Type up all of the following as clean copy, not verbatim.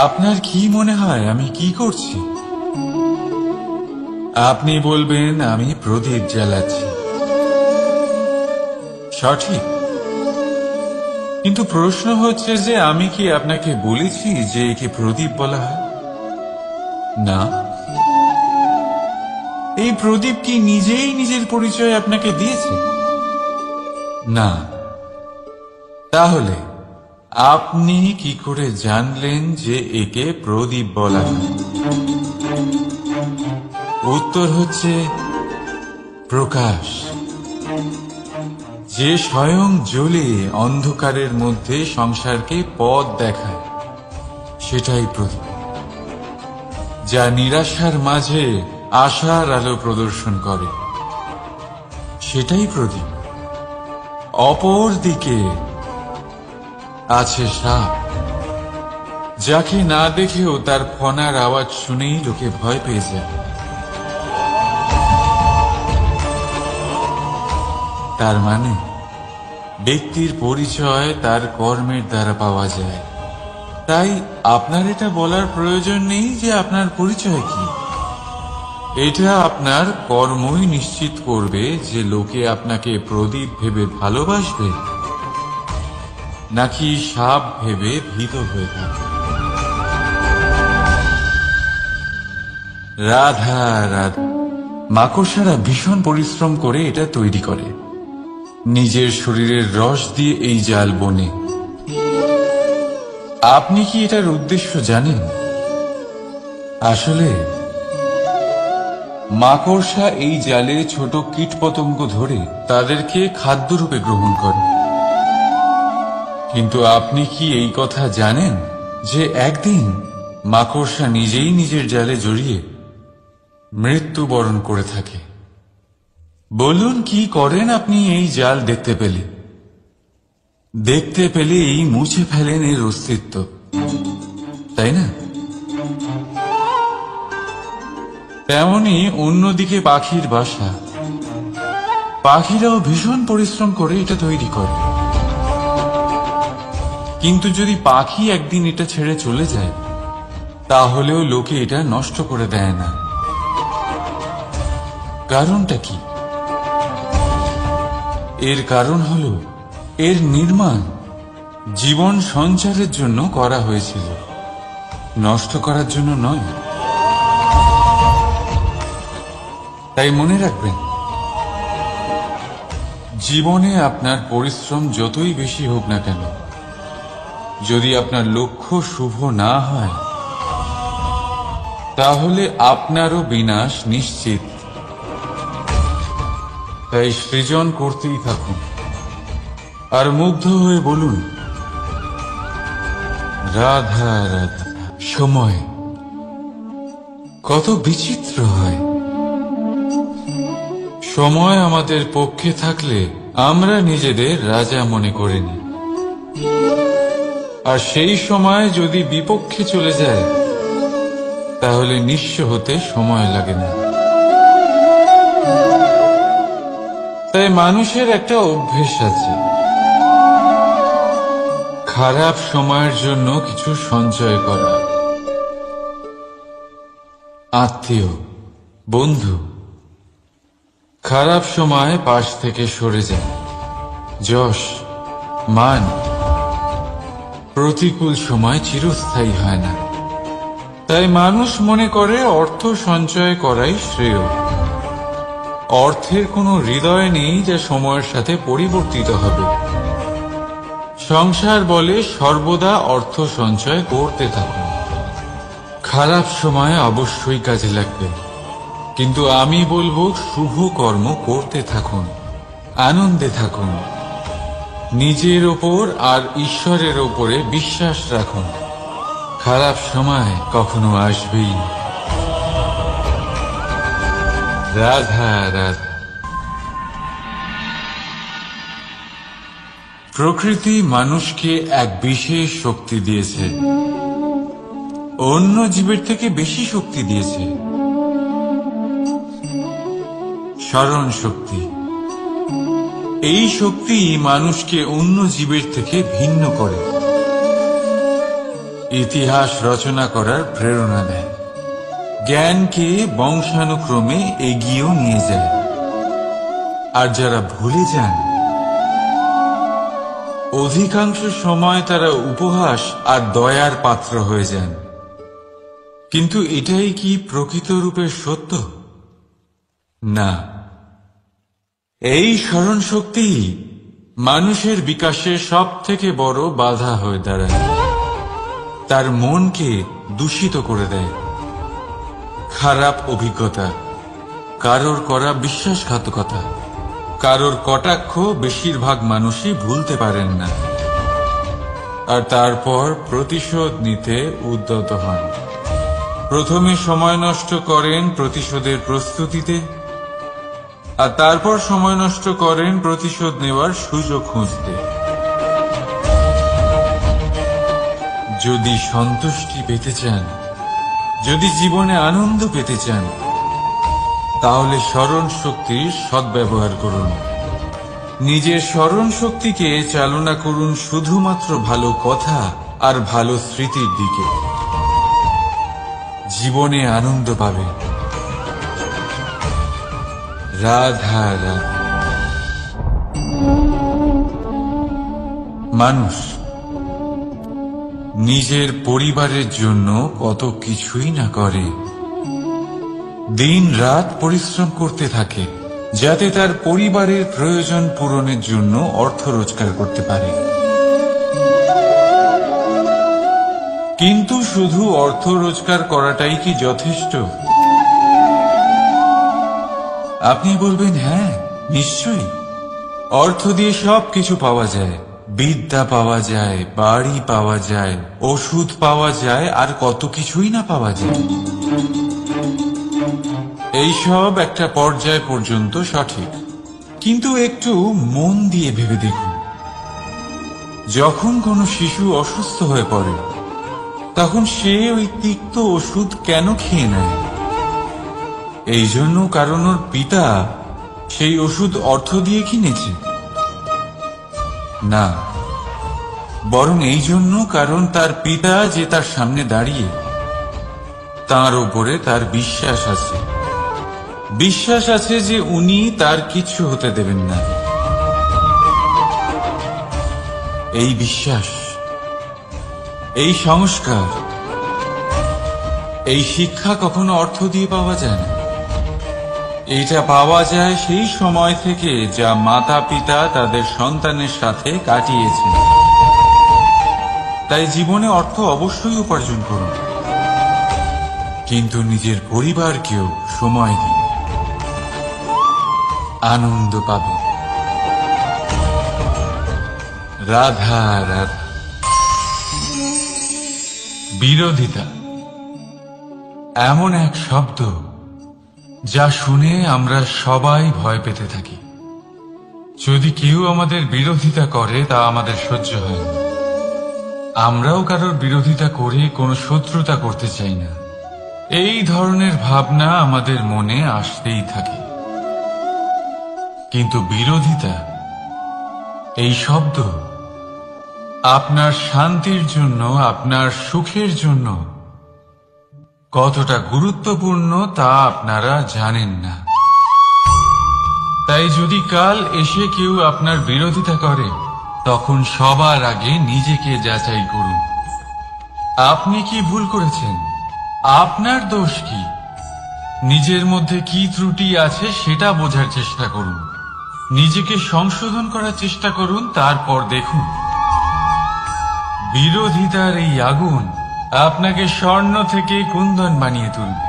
আপনার কি মনে হয় আমি কি করছি? আপনি বলবেন আমি প্রদীপ জ্বালাচ্ছি, সঠিক। কিন্তু প্রশ্ন হচ্ছে যে আমি কি আপনাকে বলেছি যে একে প্রদীপ বলা হয়? না। এই প্রদীপ কি নিজেই নিজের পরিচয় আপনাকে দিয়েছে? না। তাহলে আপনি কি করে জানলেন যে একে প্রদীপ বলা হয়? উত্তর হচ্ছে প্রকাশ, যে স্বয়ং জ্বলে অন্ধকারের মধ্যে সংসারকে পথ দেখায়, সেটাই প্রদীপ। যা নিরাশার মাঝে আশার আলো প্রদর্শন করে, সেটাই প্রদীপ। অপর দিকে আছে সাপ, যাকে না দেখেও তার ফনার আওয়াজ শুনেই লোকে ভয় পেয়ে যায়। তার মানে ব্যক্তির পরিচয় তার কর্মের দ্বারা পাওয়া যায়। তাই আপনার এটা বলার প্রয়োজন নেই যে আপনার পরিচয় কি। এটা আপনার কর্মই নিশ্চিত করবে যে লোকে আপনাকে প্রদীপ ভেবে ভালোবাসবে নাকি সাপ ভেবে ভীত হয়ে থাকবে। রাধা রাধা। মাকড়সারা ভীষণ পরিশ্রম করে এটা তৈরি করে, নিজের শরীরের রস দিয়ে এই জাল বনে। আপনি কি এটার উদ্দেশ্য জানেন? আসলে মাকড়সা এই জালে ছোট কীটপতঙ্গ ধরে তাদেরকে খাদ্যরূপে গ্রহণ করে। কিন্তু আপনি কি এই কথা জানেন যে একদিন মাকড়সা নিজেই নিজের জালে জড়িয়ে মৃত্যুবরণ করে থাকে? বলুন কি করেন আপনি এই জাল দেখতে পেলে? দেখতে পেলেই মুছে ফেলেন এর অস্তিত্ব, তাই না? তেমনি অন্যদিকে পাখির বাসা, পাখিরাও ভীষণ পরিশ্রম করে এটা তৈরি করে। কিন্তু যদি পাখি একদিন এটা ছেড়ে চলে যায়, তাহলেও লোকে এটা নষ্ট করে দেয় না। কারণটা কি? এর কারণ হলো এর নির্মাণ জীবন সঞ্চারের জন্য করা হয়েছিল, নষ্ট করার জন্য নয়। তাই মনে রাখবেন, জীবনে আপনার পরিশ্রম যতই বেশি হোক না কেন, যদি আপনার লক্ষ্য শুভ না হয়, তাহলে আপনারও বিনাশ নিশ্চিত। তাই সৃজন করতেই থাকুন আর মুগ্ধ হয়ে বলুন রাধা রাধা। সময় কত বিচিত্র হয়। সময় আমাদের পক্ষে থাকলে আমরা নিজেদের রাজা মনে করে নিই, আর সেই সময় যদি বিপক্ষে চলে যায়, তাহলে নিঃস্ব হতে সময় লাগে না। তাই মানুষের একটা অভ্যেস আছে, খারাপ সময়ের জন্য কিছু সঞ্চয় করা। আত্মীয়, বন্ধু খারাপ সময় পাশ থেকে সরে যায়। যশ, মান প্রতিকূল সময় চিরস্থায়ী হয় না। তাই মানুষ মনে করে অর্থ সঞ্চয় করাই শ্রেয়। অর্থের কোনো হৃদয় নেই যা সময়ের সাথে পরিবর্তিত হবে। সংসার বলে সর্বদা অর্থ সঞ্চয় করতে থাকুন। খারাপ সময় অবশ্যই কাজে লাগবে, কিন্তু আমি বলবো শুভ কর্ম করতে থাকুন, আনন্দে থাকুন, নিজের ওপর আর ঈশ্বরের ওপরে বিশ্বাস রাখুন। খারাপ সময় কখনো আসবেই না। রাধা রাধা। প্রকৃতি মানুষকে এক বিশেষ শক্তি দিয়েছে, অন্য জীবের থেকে বেশি শক্তি দিয়েছে। স্মরণ শক্তি। এই শক্তি মানুষকে অন্য জীবের থেকে ভিন্ন করে। ইতিহাস রচনা করার প্রেরণা দেয়, জ্ঞানকে বংশানুক্রমে এগিয়েও নিয়ে যায়। আর যারা ভুলে যান, অধিকাংশ সময় তারা উপহাস আর দয়ার পাত্র হয়ে যান। কিন্তু এটাই কি প্রকৃত রূপে সত্য? না। এই স্মরণ শক্তি মানুষের বিকাশের সব থেকে বড় বাধা হয়ে দাঁড়ায়, তার মনকে দূষিত করে দেয়। খারাপ অভিজ্ঞতা, কারোর করা বিশ্বাসঘাতকতা, কারোর কটাক্ষ বেশিরভাগ মানুষই ভুলতে পারেন না, আর তারপর প্রতিশোধ নিতে উদ্যত হন। প্রথমে সময় নষ্ট করেন প্রতিশোধের প্রস্তুতিতে, আর তারপর সময় নষ্ট করেন প্রতিশোধ নেওয়ার সুযোগ খুঁজতে। যদি সন্তুষ্টি পেতে চান, যদি জীবনে আনন্দ পেতে চান, তাহলে স্মরণ শক্তির সদ্ব্যবহার করুন। নিজের স্মরণ শক্তিকে চালনা করুন শুধুমাত্র ভালো কথা আর ভালো স্মৃতির দিকে। জীবনে আনন্দ পাবেন। রাধা রাধা। মানুষ নিজের পরিবারের জন্য কত কিছুই না করে, দিন রাত পরিশ্রম করতে থাকে যাতে তার পরিবারের প্রয়োজন পূরণের জন্য অর্থ রোজগার করতে পারে। কিন্তু শুধু অর্থ রোজগার করাটাই কি যথেষ্ট? আপনি বলবেন, হ্যাঁ নিশ্চয়ই, অর্থ দিয়ে সবকিছু পাওয়া যায়, বিদ্যা পাওয়া যায়, বাড়ি পাওয়া যায়, ওষুধ পাওয়া যায়, আর কত কিছুই না পাওয়া যায়। এইসব একটা পর্যায় পর্যন্ত সঠিক, কিন্তু একটু মন দিয়ে ভেবে দেখুন, যখন কোনো শিশু অসুস্থ হয়ে পড়ে তখন সে ওই তিক্ত ওষুধ কেন খেয়ে নেয়? এই জন্য কারণ ওর পিতা সেই ওষুধ অর্থ দিয়ে কিনেছে? না, বরং এই জন্য কারণ তার পিতা যে তার সামনে দাঁড়িয়ে, তার উপরে তার বিশ্বাস আছে। বিশ্বাস আছে যে উনি তার কিচ্ছু হতে দেবেন না। এই বিশ্বাস, এই সংস্কার, এই শিক্ষা কখনো অর্থ দিয়ে পাওয়া যায় না। এটা পাওয়া যায় সেই সময় থেকে যা মাতা পিতা তাদের সন্তানের সাথে কাটিয়েছেন। তাই জীবনে অর্থ অবশ্যই উপার্জন করুন, কিন্তু নিজের পরিবারকেও সময় দিন, আনন্দ পাবেন। রাধা রাধা। বিরোধিতা এমন এক শব্দ যা শুনে আমরা সবাই ভয় পেতে থাকি। যদি কেউ আমাদের বিরোধিতা করে তা আমাদের সহ্য হয় না। আমরাও কারোর বিরোধিতা করে কোনো শত্রুতা করতে চাই না। এই ধরনের ভাবনা আমাদের মনে আসতেই থাকে। কিন্তু বিরোধিতা, এই শব্দ আপনার শান্তির জন্য, আপনার সুখের জন্য কতটা গুরুত্বপূর্ণ তা আপনারা জানেন না। তাই যদি কাল এসে কেউ আপনার বিরোধিতা করে, তখন সবার আগে নিজেকে যাচাই করুন। আপনি কি ভুল করেছেন? আপনার দোষ কি? নিজের মধ্যে কি ত্রুটি আছে সেটা বোঝার চেষ্টা করুন। নিজেকে সংশোধন করার চেষ্টা করুন, তারপর দেখুন বিরোধিতার এই আগুন আপনাকে স্বর্ণ থেকে কুন্দন বানিয়ে তুলবে।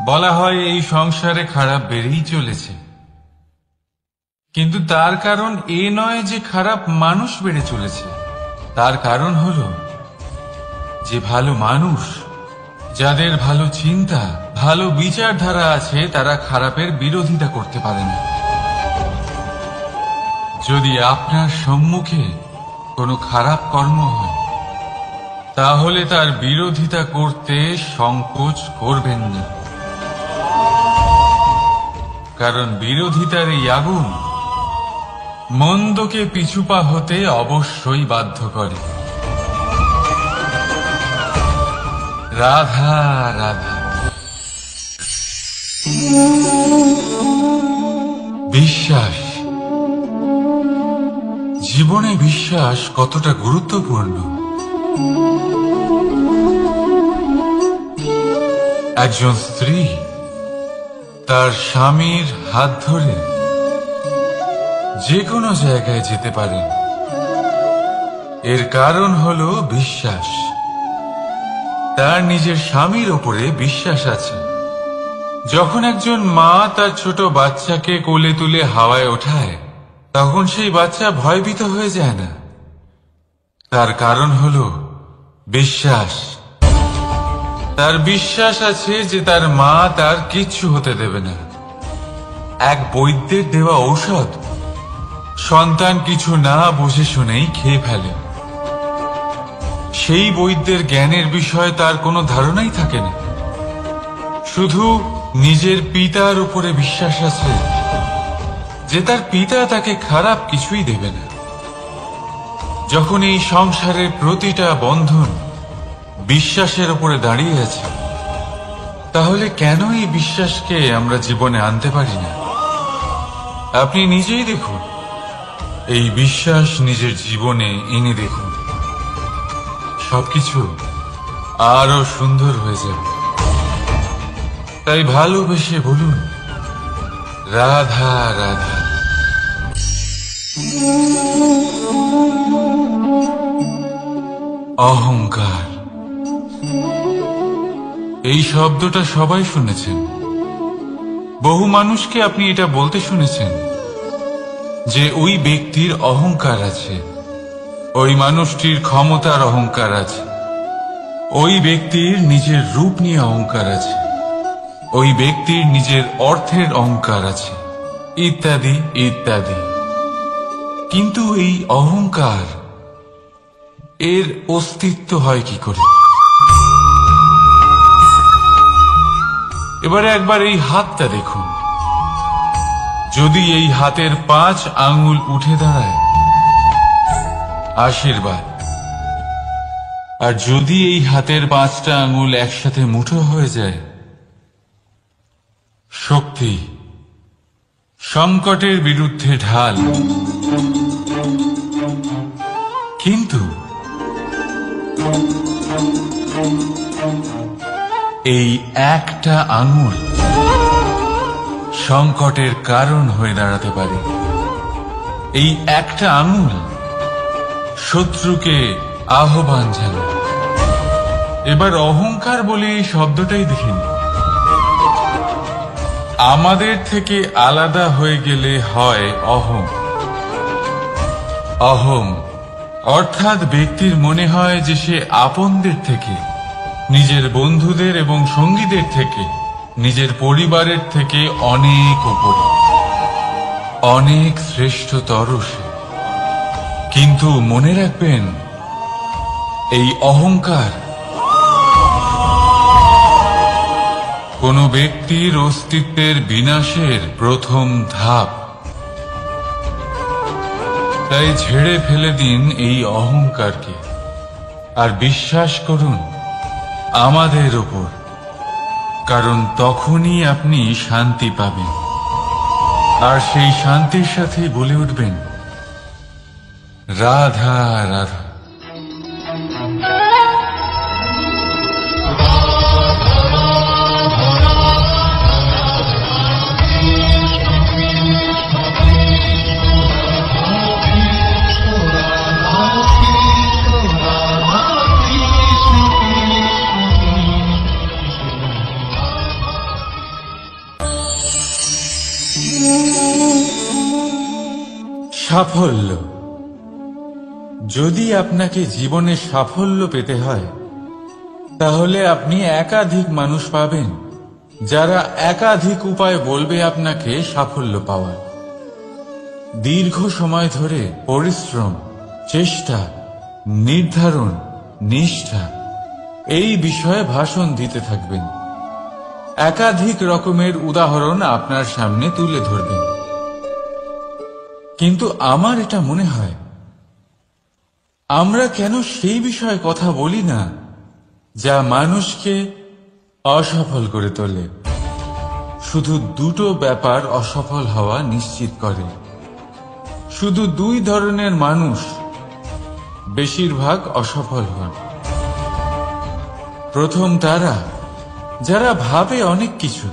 বলা হয় এই সংসারে খারাপ বেড়েই চলেছে, কিন্তু তার কারণ এ নয় যে খারাপ মানুষ বেড়ে চলেছে। তার কারণ হলো যে ভালো মানুষ, যাদের ভালো চিন্তা, ভালো বিচারধারা আছে, তারা খারাপের বিরোধিতা করতে পারে না। যদি আপনার সম্মুখে কোনো খারাপ কর্ম হয়, তাহলে তার বিরোধিতা করতে সংকোচ করবেন না, কারণ বিরোধিতার এই আগুন মন্দকে পিছুপা হতে অবশ্যই বাধ্য করে। রাধা রাধা। বিশ্বাস, জীবনে বিশ্বাস কতটা গুরুত্বপূর্ণ। একজন স্ত্রী তার স্বামীর হাত ধরে যে কোনো জায়গায় যেতে পারেন, এর কারণ হলো বিশ্বাস। তার নিজের স্বামীর ওপরে বিশ্বাস আছে। যখন একজন মা তার ছোট বাচ্চাকে কোলে তুলে হাওয়ায় ওঠায়, তখন সেই বাচ্চা ভয়ভীত হয়ে যায় না। তার কারণ হলো বিশ্বাস। তার বিশ্বাস আছে যে তার মা তার কিচ্ছু হতে দেবে না। এক বৈদ্যের দেওয়া ঔষধ সন্তান কিছু না বুঝে শুনেই খেয়ে ফেলে। সেই বৈদ্যের জ্ঞানের বিষয়ে তার কোনো ধারণাই থাকে না, শুধু নিজের পিতার উপরে বিশ্বাস আছে যে তার পিতা তাকে খারাপ কিছুই দেবে না। যখন এই সংসারের প্রতিটা বন্ধন বিশ্বাসের উপরে দাঁড়িয়ে আছে, তাহলে কেন এই বিশ্বাসকে আমরা জীবনে আনতে পারি না? আপনি নিজেই দেখুন, এই বিশ্বাস নিজের জীবনে এনে দেখুন, সবকিছু আরো সুন্দর হয়ে যাবে। তাই ভালোবেসে বলুন, রাধা রাধা। অহংকার, এই শব্দটা সবাই শুনেছেন। বহু মানুষকে আপনি এটা বলতে শুনেছেন যে ওই ব্যক্তির অহংকার আছে, ওই মানুষটির ক্ষমতার অহংকার আছে, ওই ব্যক্তির নিজের রূপ নিয়ে অহংকার আছে, ওই ব্যক্তির নিজের অর্থের অহংকার আছে, ইত্যাদি ইত্যাদি। কিন্তু এই অহংকার, এর অস্তিত্ব হয় কি করে? এবারে একবার এই হাতটা দেখুন। যদি এই হাতের 5 আঙ্গুল উঠে দাঁড়ায়, আশীর্বাদ। আর যদি এই হাতের 5টা আঙ্গুল একসাথে মুঠো হয়ে যায়, শক্তি, সংকটের বিরুদ্ধে ঢাল। কিন্তু এই একটা আঙুল সংকটের কারণ হয়ে দাঁড়াতে পারে। এই একটা আঙুল শত্রুকে আহ্বান জানায়। এবার অহংকার বলে এই শব্দটাই দেখেন। আমাদের থেকে আলাদা হয়ে গেলে হয় অহং। অহং অর্থাৎ ব্যক্তির মনে হয় যে সে আপনদের থেকে, নিজের বন্ধুদের এবং সঙ্গীদের থেকে, নিজের পরিবারের থেকে অনেক উপরে, অনেক শ্রেষ্ঠতর সে। কিন্তু মনে রাখবেন, এই অহংকার কোন ব্যক্তির অস্তিত্বের বিনাশের প্রথম ধাপ। তাই ঝেড়ে ফেলে দিন এই অহংকারকে, আর বিশ্বাস করুন আমাদের উপর, কারণ তখনই আপনি শান্তি পাবেন। আর সেই শান্তির সাথে বলে উঠবেন, রাধা রাধা। সাফল্য। যদি আপনাকে জীবনে সাফল্য পেতে হয়, তাহলে আপনি একাধিক মানুষ পাবেন যারা একাধিক উপায় বলবে আপনাকে সাফল্য পাওয়ার। দীর্ঘ সময় ধরে পরিশ্রম, চেষ্টা, নির্ধারণ, নিষ্ঠা এই বিষয়ে ভাষণ দিতে থাকবেন। একাধিক রকমের উদাহরণ আপনার সামনে তুলে ধরবেন। কিন্তু আমার এটা মনে হয়, আমরা কেন সেই বিষয়ে কথা বলি না যা মানুষকে অসফল করে তোলে। শুধু দুটো ব্যাপার অসফল হওয়া নিশ্চিত করে। শুধু দুই ধরনের মানুষ বেশিরভাগ অসফল হন। প্রথম তারা যারা ভাবে অনেক কিছু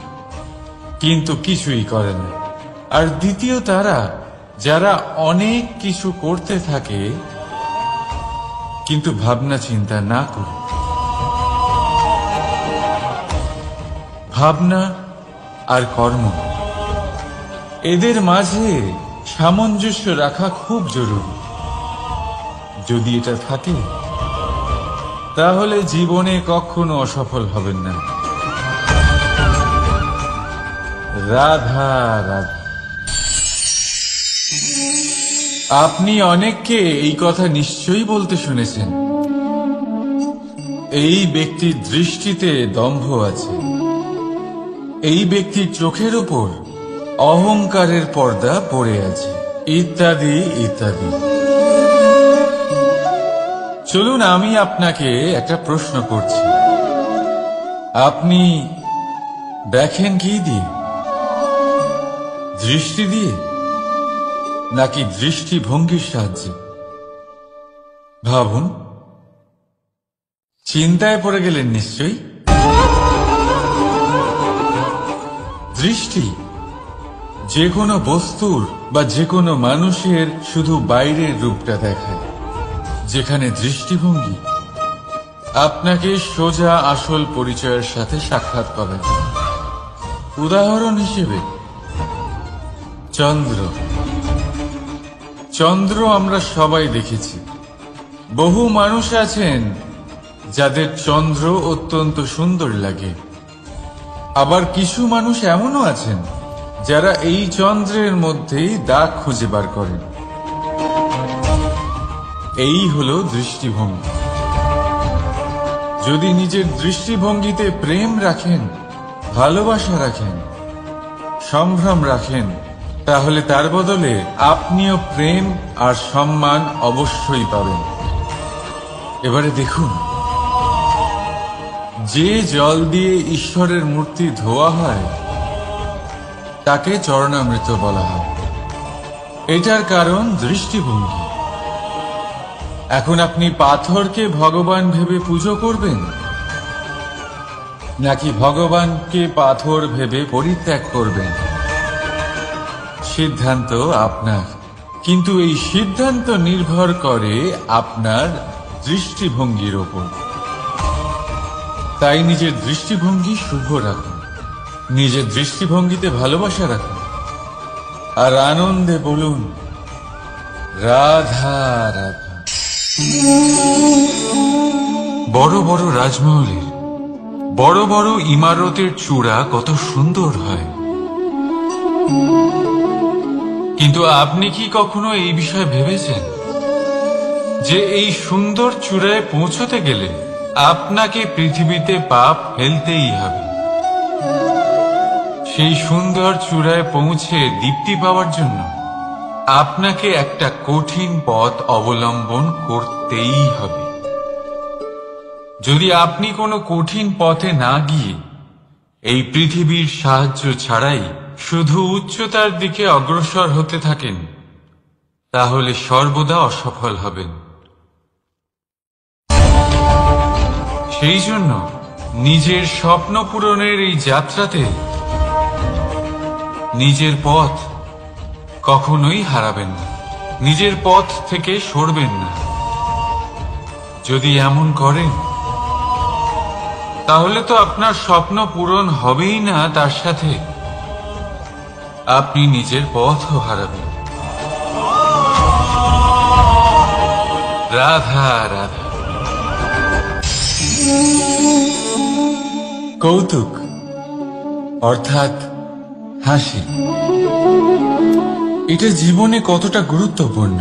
কিন্তু কিছুই করে না, আর দ্বিতীয় তারা যারা অনেক কিছু করতে থাকে কিন্তু ভাবনা চিন্তা না করে। ভাবনা আর কর্ম, এদের মাঝে সামঞ্জস্য রাখা খুব জরুরি। যদি এটা থাকে তাহলে জীবনে কখনো অসফল হবেন না। রাধা রাধা। আপনি অনেককে এই কথা নিশ্চয়ই বলতে শুনেছেন, এই ব্যক্তির দৃষ্টিতে দম্ভ আছে, এই ব্যক্তির চোখের উপর অহংকারের পর্দা পড়ে আছে, ইত্যাদি ইত্যাদি। চলুন আমি আপনাকে একটা প্রশ্ন করছি, আপনি দেখেন কি দিয়ে? দৃষ্টি দিয়ে নাকি দৃষ্টিভঙ্গির সাহায্যে? ভাবুন। চিন্তায় পড়ে গেলেন নিশ্চয়ই। দৃষ্টি যে কোনো বস্তুর বা যে কোনো মানুষের শুধু বাইরের রূপটা দেখায়, যেখানে দৃষ্টিভঙ্গি আপনাকে সোজা আসল পরিচয়ের সাথে সাক্ষাৎ করায়। উদাহরণ হিসেবে চন্দ্র। চন্দ্র আমরা সবাই দেখেছি। বহু মানুষ আছেন যাদের চন্দ্র অত্যন্ত সুন্দর লাগে, আবার কিছু মানুষ এমনও আছেন যারা এই চন্দ্রের মধ্যেই দাগ খুঁজে বার করেন। এই হলো দৃষ্টিভঙ্গি। যদি নিজের দৃষ্টিভঙ্গিতে প্রেম রাখেন, ভালোবাসা রাখেন, সম্ভ্রম রাখেন, তাহলে তার বদলে আপনিও প্রেম আর সম্মান অবশ্যই পাবেন। এবারে দেখুন, যে জল দিয়ে ঈশ্বরের মূর্তি ধোয়া হয় তাকে চরণামৃত বলা হয়। এটার কারণ দৃষ্টিভঙ্গি। এখন আপনি পাথরকে ভগবান ভেবে পুজো করবেন নাকি ভগবানকে পাথর ভেবে পরিত্যাগ করবেন? সিদ্ধান্ত আপনার, কিন্তু এই সিদ্ধান্ত নির্ভর করে আপনার দৃষ্টিভঙ্গির ওপর। তাই নিজের দৃষ্টিভঙ্গি শুভ রাখুন, নিজের দৃষ্টিভঙ্গিতে ভালোবাসা রাখুন, আর আনন্দে বলুন রাধা রাধা। বড় বড় রাজমহলের বড় বড় ইমারতের চূড়া কত সুন্দর হয়, কিন্তু আপনি কি কখনো এই বিষয়ে ভেবেছেন যে এই সুন্দর চূড়ায় পৌঁছতে গেলে আপনাকে পৃথিবীতে পাপ ফেলতেই হবে? সেই সুন্দর চূড়ায় পৌঁছে দীপ্তি পাওয়ার জন্য আপনাকে একটা কঠিন পথ অবলম্বন করতেই হবে। যদি আপনি কোনো কঠিন পথে না গিয়ে এই পৃথিবীর সাহায্য ছাড়াই শুধু উচ্চতার দিকে অগ্রসর হতে থাকেন, তাহলে সর্বদা অসফল হবেন। সেই জন্য নিজের স্বপ্ন পূরণের এই যাত্রাতে নিজের পথ কখনোই হারাবেন না, নিজের পথ থেকে সরবেন না। যদি এমন করেন তাহলে তো আপনার স্বপ্ন পূরণ হবেই না, তার সাথে আপনি নিজের পথও হারাবেন। রাধা রাধা। কৌতুক অর্থাৎ হাসি, এটা জীবনে কতটা গুরুত্বপূর্ণ।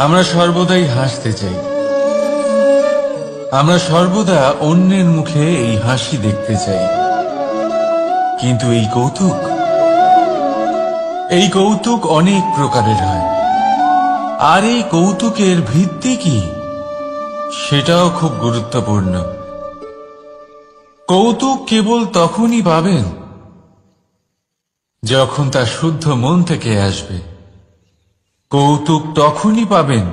আমরা সর্বদাই হাসতে চাই, আমরা সর্বদা অন্যের মুখে এই হাসি দেখতে চাই, কিন্তু এই কৌতুক এই কৌতুক অনেক প্রকারের হয়, আর এই কৌতুকের ভিত্তি কি সেটাও খুব গুরুত্বপূর্ণ। কৌতুক কেবল তখনই পাবেন যখন তা শুদ্ধ মন থেকে আসবে। কৌতুক তখনই পাবেন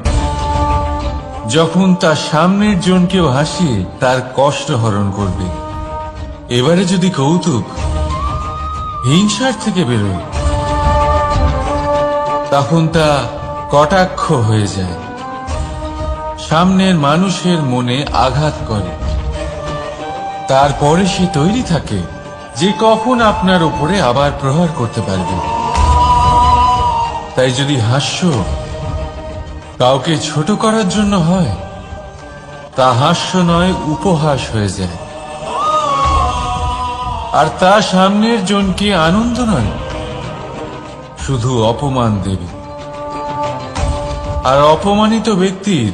যখন তার সামনের জনকেও হাসিয়ে তার কষ্ট হরণ করবে। এবারে যদি কৌতুক হিংসার থেকে বেরোয়, তখন তা কটাক্ষ হয়ে যায়, সামনের মানুষের মনে আঘাত করে। তারপরে সে তৈরি থাকে যে কখন আপনার উপরে আবার প্রহার করতে পারবে। তাই যদি হাস্য কাউকে ছোট করার জন্য হয়, তা হাস্য নয়, উপহাস হয়ে যায়। আর তা সামনের জনকে আনন্দ নয়, শুধু অপমান দেবে। আর অপমানিত ব্যক্তির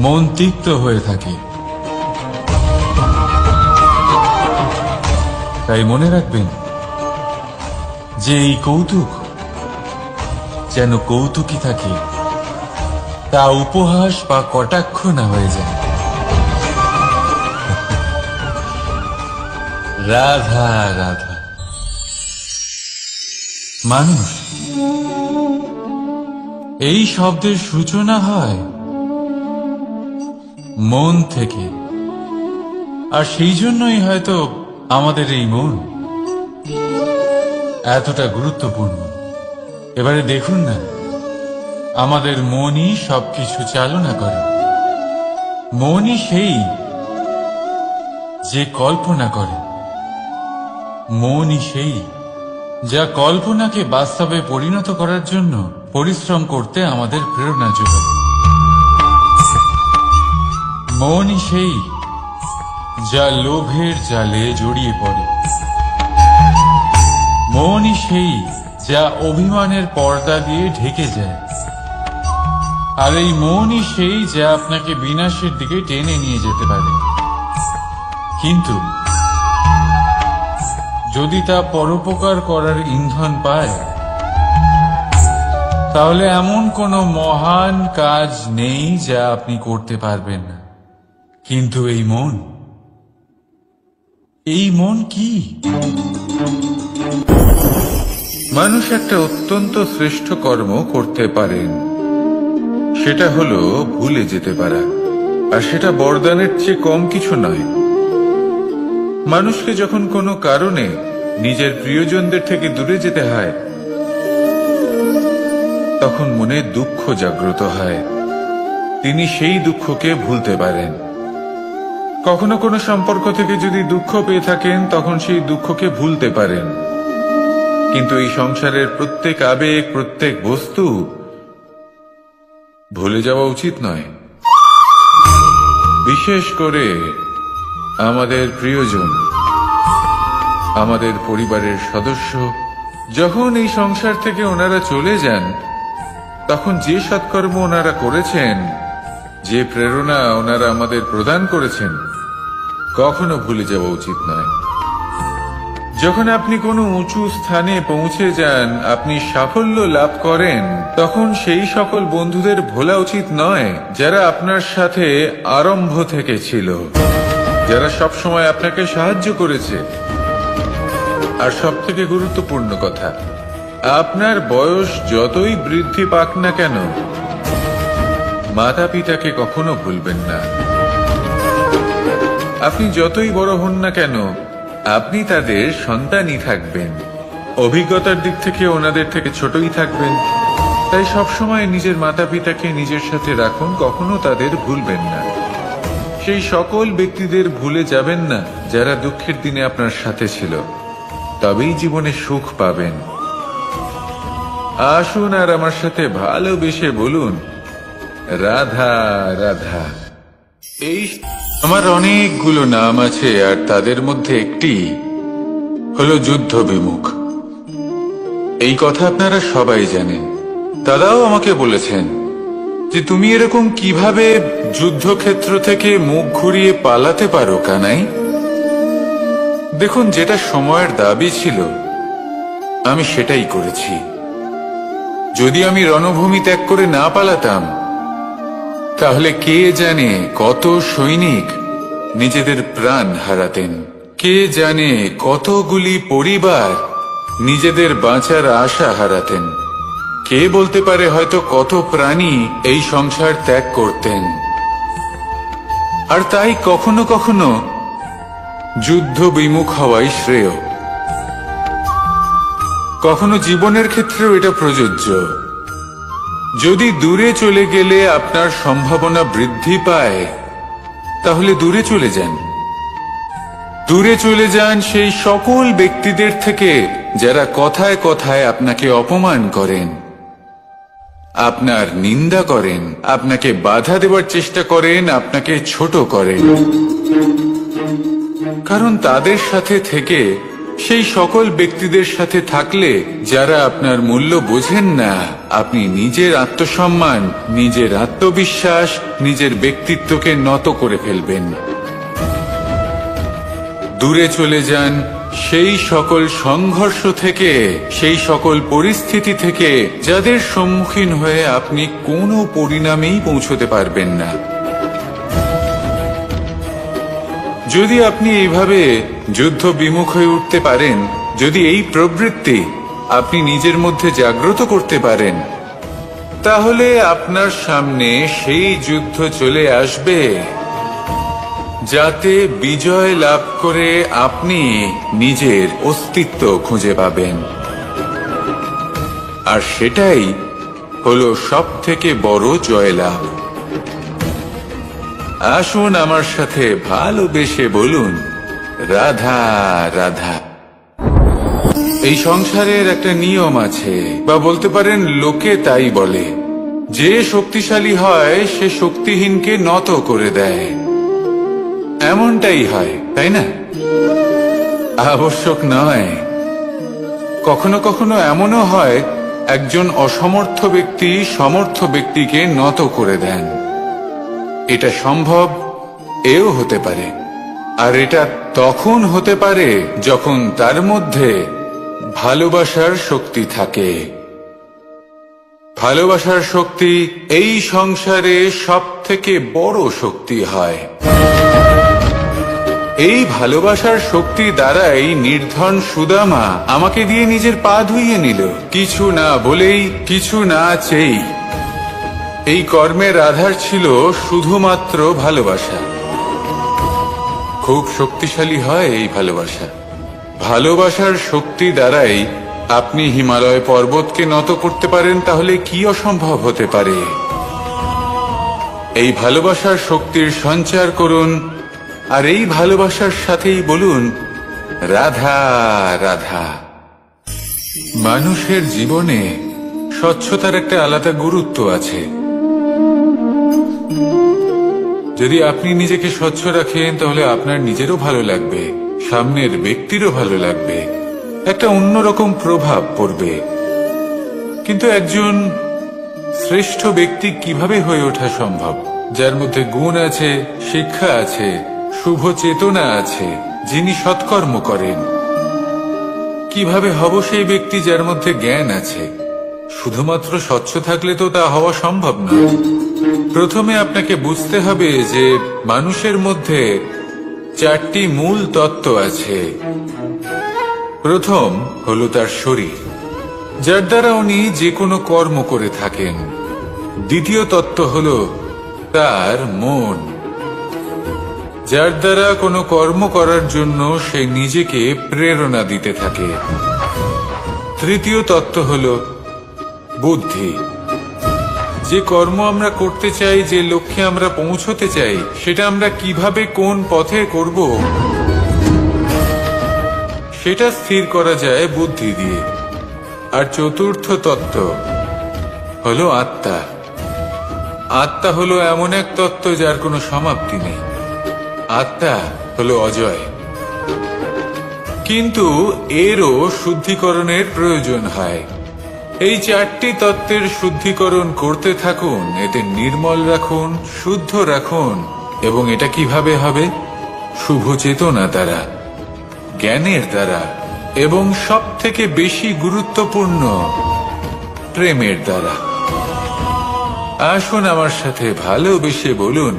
মন তিক্ত হয়ে থাকে। তাই মনে রাখবেন যে এই কৌতুক যেন কৌতুকই থাকে, তা উপহাস বা কটাক্ষ না হয়ে যায়। রাধা রাধা। মানুষ এই শব্দের সূচনা হয় মন থেকে, আর সেই জন্যই হয়তো আমাদের এই মন এতটা গুরুত্বপূর্ণ। এবারে দেখুন না, আমাদের মনই সবকিছু চালনা করে। মনই সেই যে কল্পনা করে, মনই সেই যা কল্পনাকে বাস্তবে পরিণত করার জন্য পরিশ্রম করতে আমাদের প্রেরণা যোগায়। মনই সেই যা লোভের জালে জড়িয়ে পড়ে। মনই সেই যা অভিমানের পর্দা দিয়ে ঢেকে যায়। আর এই মনই সেই যা আপনাকে বিনাশের দিকে টেনে নিয়ে যেতে পারে। কিন্তু যদি তা পরোপকার করার ইন্ধন পায়, তাহলে এমন কোনো মহান কাজ নেই যা আপনি করতে পারবেন না। কিন্তু এই মন কি? মানুষ একটা অত্যন্ত শ্রেষ্ঠ কর্ম করতে পারেন, সেটা হলো ভুলে যেতে পারা। আর সেটা বরদানের চেয়ে কম কিছু নয়। মানুষকে যখন কোনো কারণে নিজের প্রিয়জনদের থেকে দূরে যেতে হয়, তখন মনে দুঃখ জাগ্রত হয়। তিনি সেই দুঃখকে ভুলতে পারেন। কখনো কোনো সম্পর্ক থেকে যদি দুঃখ পেয়ে থাকেন, তখন সেই দুঃখকে ভুলতে পারেন। কিন্তু এই সংসারের প্রত্যেক আবেগ, প্রত্যেক বস্তু ভুলে যাওয়া উচিত নয়। বিশেষ করে আমাদের প্রিয়জন, আমাদের পরিবারের সদস্য। যখন এই সংসার থেকে ওনারা চলে যান, তখন যে সৎকর্ম ওনারা করেছেন, যে প্রেরণা ওনারা আমাদের প্রদান করেছেন, কখনো ভুলে যাওয়া উচিত নয়। যখন আপনি কোনো উঁচু স্থানে পৌঁছে যান, আপনি সাফল্য লাভ করেন, তখন সেই সকল বন্ধুদের ভোলা উচিত নয় যারা আপনার সাথে আরম্ভ থেকে ছিল, যারা সব সময় আপনাকে সাহায্য করেছে। আর সবথেকে গুরুত্বপূর্ণ কথা, আপনার বয়স যতই বৃদ্ধি পাক না কেন, মাতা পিতাকে কখনো ভুলবেন না। আপনি যতই বড় হন না কেন, আপনি তাদের সন্তানই থাকবেন। অভিজ্ঞতার দিক থেকে ওনাদের থেকে ছোটই থাকবেন। তাই সবসময় নিজের মাতা পিতাকে নিজের সাথে রাখুন, কখনো তাদের ভুলবেন না। সেই সকল ব্যক্তিদের ভুলে যাবেন না যারা দুঃখের দিনে আপনার সাথে ছিল, তবেই জীবনে সুখ পাবেন। আসুন আর আমার সাথে ভালোবেসে বলুন, রাধা রাধা। এই আমার অনেকগুলো নাম আছে, আর তাদের মধ্যে একটি হলো যুদ্ধ বিমুখ। এই কথা আপনারা সবাই জানেন। দাদাও আমাকে বলেছেন যে তুমি এরকম কিভাবে যুদ্ধক্ষেত্র থেকে মুখ ঘুরিয়ে পালাতে পারো কানাই। দেখুন, যেটা সময়ের দাবি ছিল আমি সেটাই করেছি। যদি আমি রণভূমি ত্যাগ করে না পালাতাম, তাহলে কে জানে কত সৈনিক নিজেদের প্রাণ হারাতেন, কে জানে কতগুলি পরিবার নিজেদের বাঁচার আশা হারাতেন, কে বলতে পারে হয়তো কত প্রাণী এই সংসার ত্যাগ করতেন। আর তাই কখনো কখনো যুদ্ধ বিমুখ হওয়াই শ্রেয়। কখনো জীবনের ক্ষেত্রেও এটা প্রযোজ্য। যদি দূরে চলে গেলে আপনার সম্ভাবনা বৃদ্ধি পায়, তাহলে দূরে চলে যান। দূরে চলে যান সেই সকল ব্যক্তিদের থেকে যারা কথায় কথায় আপনাকে অপমান করেন, আপনার নিন্দা করেন, আপনাকে বাধা দেওয়ার চেষ্টা করেন, আপনাকে ছোট করেন। কারণ তাদের সাথে থেকে, সেই সকল ব্যক্তিদের সাথে থাকলে যারা আপনার মূল্য বোঝেন না, আপনি নিজের আত্মসম্মান, নিজের আত্মবিশ্বাস, নিজের ব্যক্তিত্বকে নত করে ফেলবেন। দূরে চলে যান সেই সকল সংঘর্ষ থেকে, সেই সকল পরিস্থিতি থেকে যাদের সম্মুখীন হয়ে আপনি কোনো পরিণামেই পৌঁছতে পারবেন না। যদি আপনি এইভাবে যুদ্ধ বিমুখ হয়ে উঠতে পারেন, যদি এই প্রবৃত্তি আপনি নিজের মধ্যে জাগ্রত করতে পারেন, তাহলে আপনার সামনে সেই যুদ্ধ চলে আসবে যাতে বিজয় লাভ করে আপনি নিজের অস্তিত্ব খুঁজে পাবেন। আর সেটাই হলো সবথেকে বড় জয়লাভ। আসুন আমার সাথে ভালোবেসে বলুন, রাধা রাধা। এই সংসারের একটা নিয়ম আছে, বা বলতে পারেন লোকে তাই বলে, যে শক্তিশালী হয় সে শক্তিহীনকে নত করে দেয়। এমনটাই হয়, তাই না? আবশ্যক নয়। কখনো কখনো এমনও হয় একজন অসমর্থ ব্যক্তি সমর্থ ব্যক্তিকে নত করে দেন। এটা সম্ভব, এও হতে পারে। আর এটা তখন হতে পারে যখন তার মধ্যে ভালোবাসার শক্তি থাকে। ভালোবাসার শক্তি এই সংসারে সবথেকে বড় শক্তি হয়। এই ভালোবাসার শক্তি দ্বারাই নির্ধন সুদামা আমাকে দিয়ে নিজের পা ধুইয়ে নিল, কিছু না বলেই, কিছু না চেয়েই। এই কর্মের আধার ছিল শুধুমাত্র ভালোবাসা। খুব শক্তিশালী হয় এই ভালোবাসা। ভালোবাসার শক্তি দ্বারাই আপনি হিমালয় পর্বতকে নত করতে পারেন, তাহলে কি অসম্ভব হতে পারে? এই ভালোবাসার শক্তির সঞ্চার করুন, আর এই ভালোবাসার সাথেই বলুন, রাধা রাধা। মানুষের জীবনে স্বচ্ছতার একটা আলাদা গুরুত্ব আছে। যদি আপনি নিজেকে স্বচ্ছ রাখেন, তাহলে আপনার নিজেরও ভালো লাগবে, সামনের ব্যক্তিরও ভালো লাগবে, একটা অন্যরকম প্রভাব পড়বে। কিন্তু একজন শ্রেষ্ঠ ব্যক্তি কিভাবে হয়ে ওঠা সম্ভব? যার মধ্যে গুণ আছে, শিক্ষা আছে, শুভ চেতনা আছে, যিনি সৎকর্ম করেন। কিভাবে হব সেই ব্যক্তি যার মধ্যে জ্ঞান আছে? শুধুমাত্র স্বচ্ছ থাকলে তো তা হওয়া সম্ভব নয়। প্রথমে আপনাকে বুঝতে হবে যে মানুষের মধ্যে চারটি মূল তত্ত্ব আছে। প্রথম হলো তার শরীর, যার দ্বারা উনি যে কোনো কর্ম করে থাকেন। দ্বিতীয় তত্ত্ব হলো তার মন, যার দ্বারা কোনো কর্ম করার জন্য সে নিজেকে প্রেরণা দিতে থাকে। তৃতীয় তত্ত্ব হলো বুদ্ধি, যে কর্ম আমরা করতে চাই, যে লক্ষ্যে আমরা পৌঁছতে চাই, সেটা আমরা কিভাবে কোন পথে করব সেটা স্থির করা যায় বুদ্ধি দিয়ে। আর চতুর্থ তত্ত্ব হলো আত্মা। আত্মা হলো এমন এক তত্ত্ব যার কোনো সমাপ্তি নেই। আত্মা হলো অজয়। কিন্তু এরও শুদ্ধিকরণের প্রয়োজন হয়। এই চারটি তত্ত্বের শুদ্ধিকরণ করতে থাকুন, এতে নির্মল রাখুন, শুদ্ধ রাখুন। এবং এটা কিভাবে হবে? শুভ চেতনা দ্বারা, জ্ঞানের দ্বারা, এবং সব থেকে বেশি গুরুত্বপূর্ণ প্রেমের দ্বারা। আসুন আমার সাথে ভালোবেসে বলুন,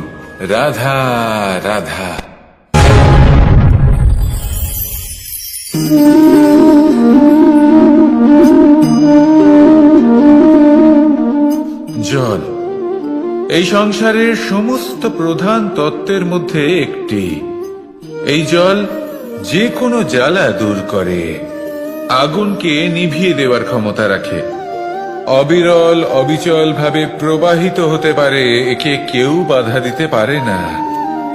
রাধা রাধা। জল এই সংসারের সমস্ত প্রধান তত্ত্বের মধ্যে একটি। এই জল যে কোনো জ্বালা দূর করে, আগুনকে নিভিয়ে দেওয়ার ক্ষমতা রাখে, অবিরল অবিচল ভাবে প্রবাহিত হতে পারে, একে কেউ বাধা দিতে পারে না।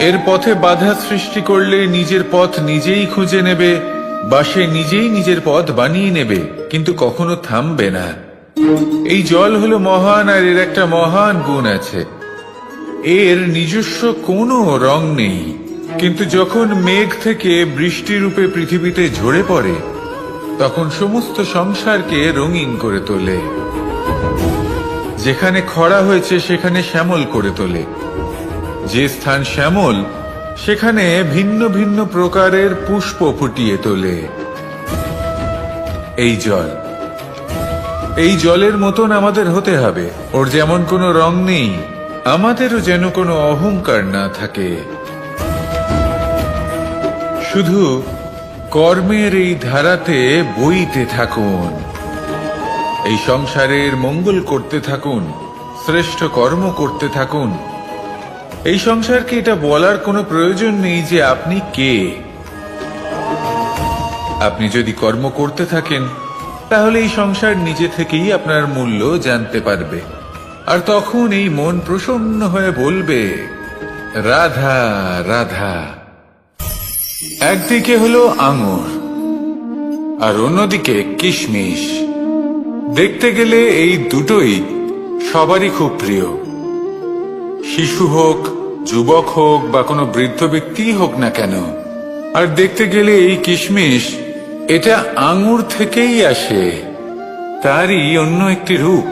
এর পথে বাধা সৃষ্টি করলে নিজের পথ নিজেই খুঁজে নেবে, বা সে নিজেই নিজের পথ বানিয়ে নেবে, কিন্তু কখনো থামবে না। এই জল হলো মহান, আর এর একটা মহান গুণ আছে, এর নিজস্ব কোনো রং নেই। কিন্তু যখন মেঘ থেকে বৃষ্টি রূপে পৃথিবীতে ঝরে পড়ে, তখন সমস্ত সংসারকে রঙিন করে তোলে। যেখানে খরা হয়েছে সেখানে শ্যামল করে তোলে, যে স্থান শ্যামল সেখানে ভিন্ন ভিন্ন প্রকারের পুষ্প ফুটিয়ে তোলে। এই জলের মতন আমাদের হতে হবে। ওর যেমন কোনো রং নেই, আমাদেরও যেন কোনো অহংকার না থাকে। শুধু কর্মের এই ধারাতে বইতে থাকুন, এই সংসারের মঙ্গল করতে থাকুন, শ্রেষ্ঠ কর্ম করতে থাকুন। এই সংসারকে এটা বলার কোনো প্রয়োজন নেই যে আপনি কে। আপনি যদি কর্ম করতে থাকেন, তাহলে এই সংসার নিজে থেকেই আপনার মূল্য জানতে পারবে, আর তখন এই মন প্রসন্ন হয়ে বলবে, রাধা রাধা। একদিকে হলো আঙুর, আর অন্যদিকে কিশমিশ। দেখতে গেলে এই দুটোই সবারই খুব প্রিয়। শিশু হোক, যুবক হোক, বা কোনো বৃদ্ধ ব্যক্তি হোক না কেন। আর দেখতে গেলে এই কিশমিশ, এটা আঙুর থেকেই আসে, তারই অন্য একটি রূপ।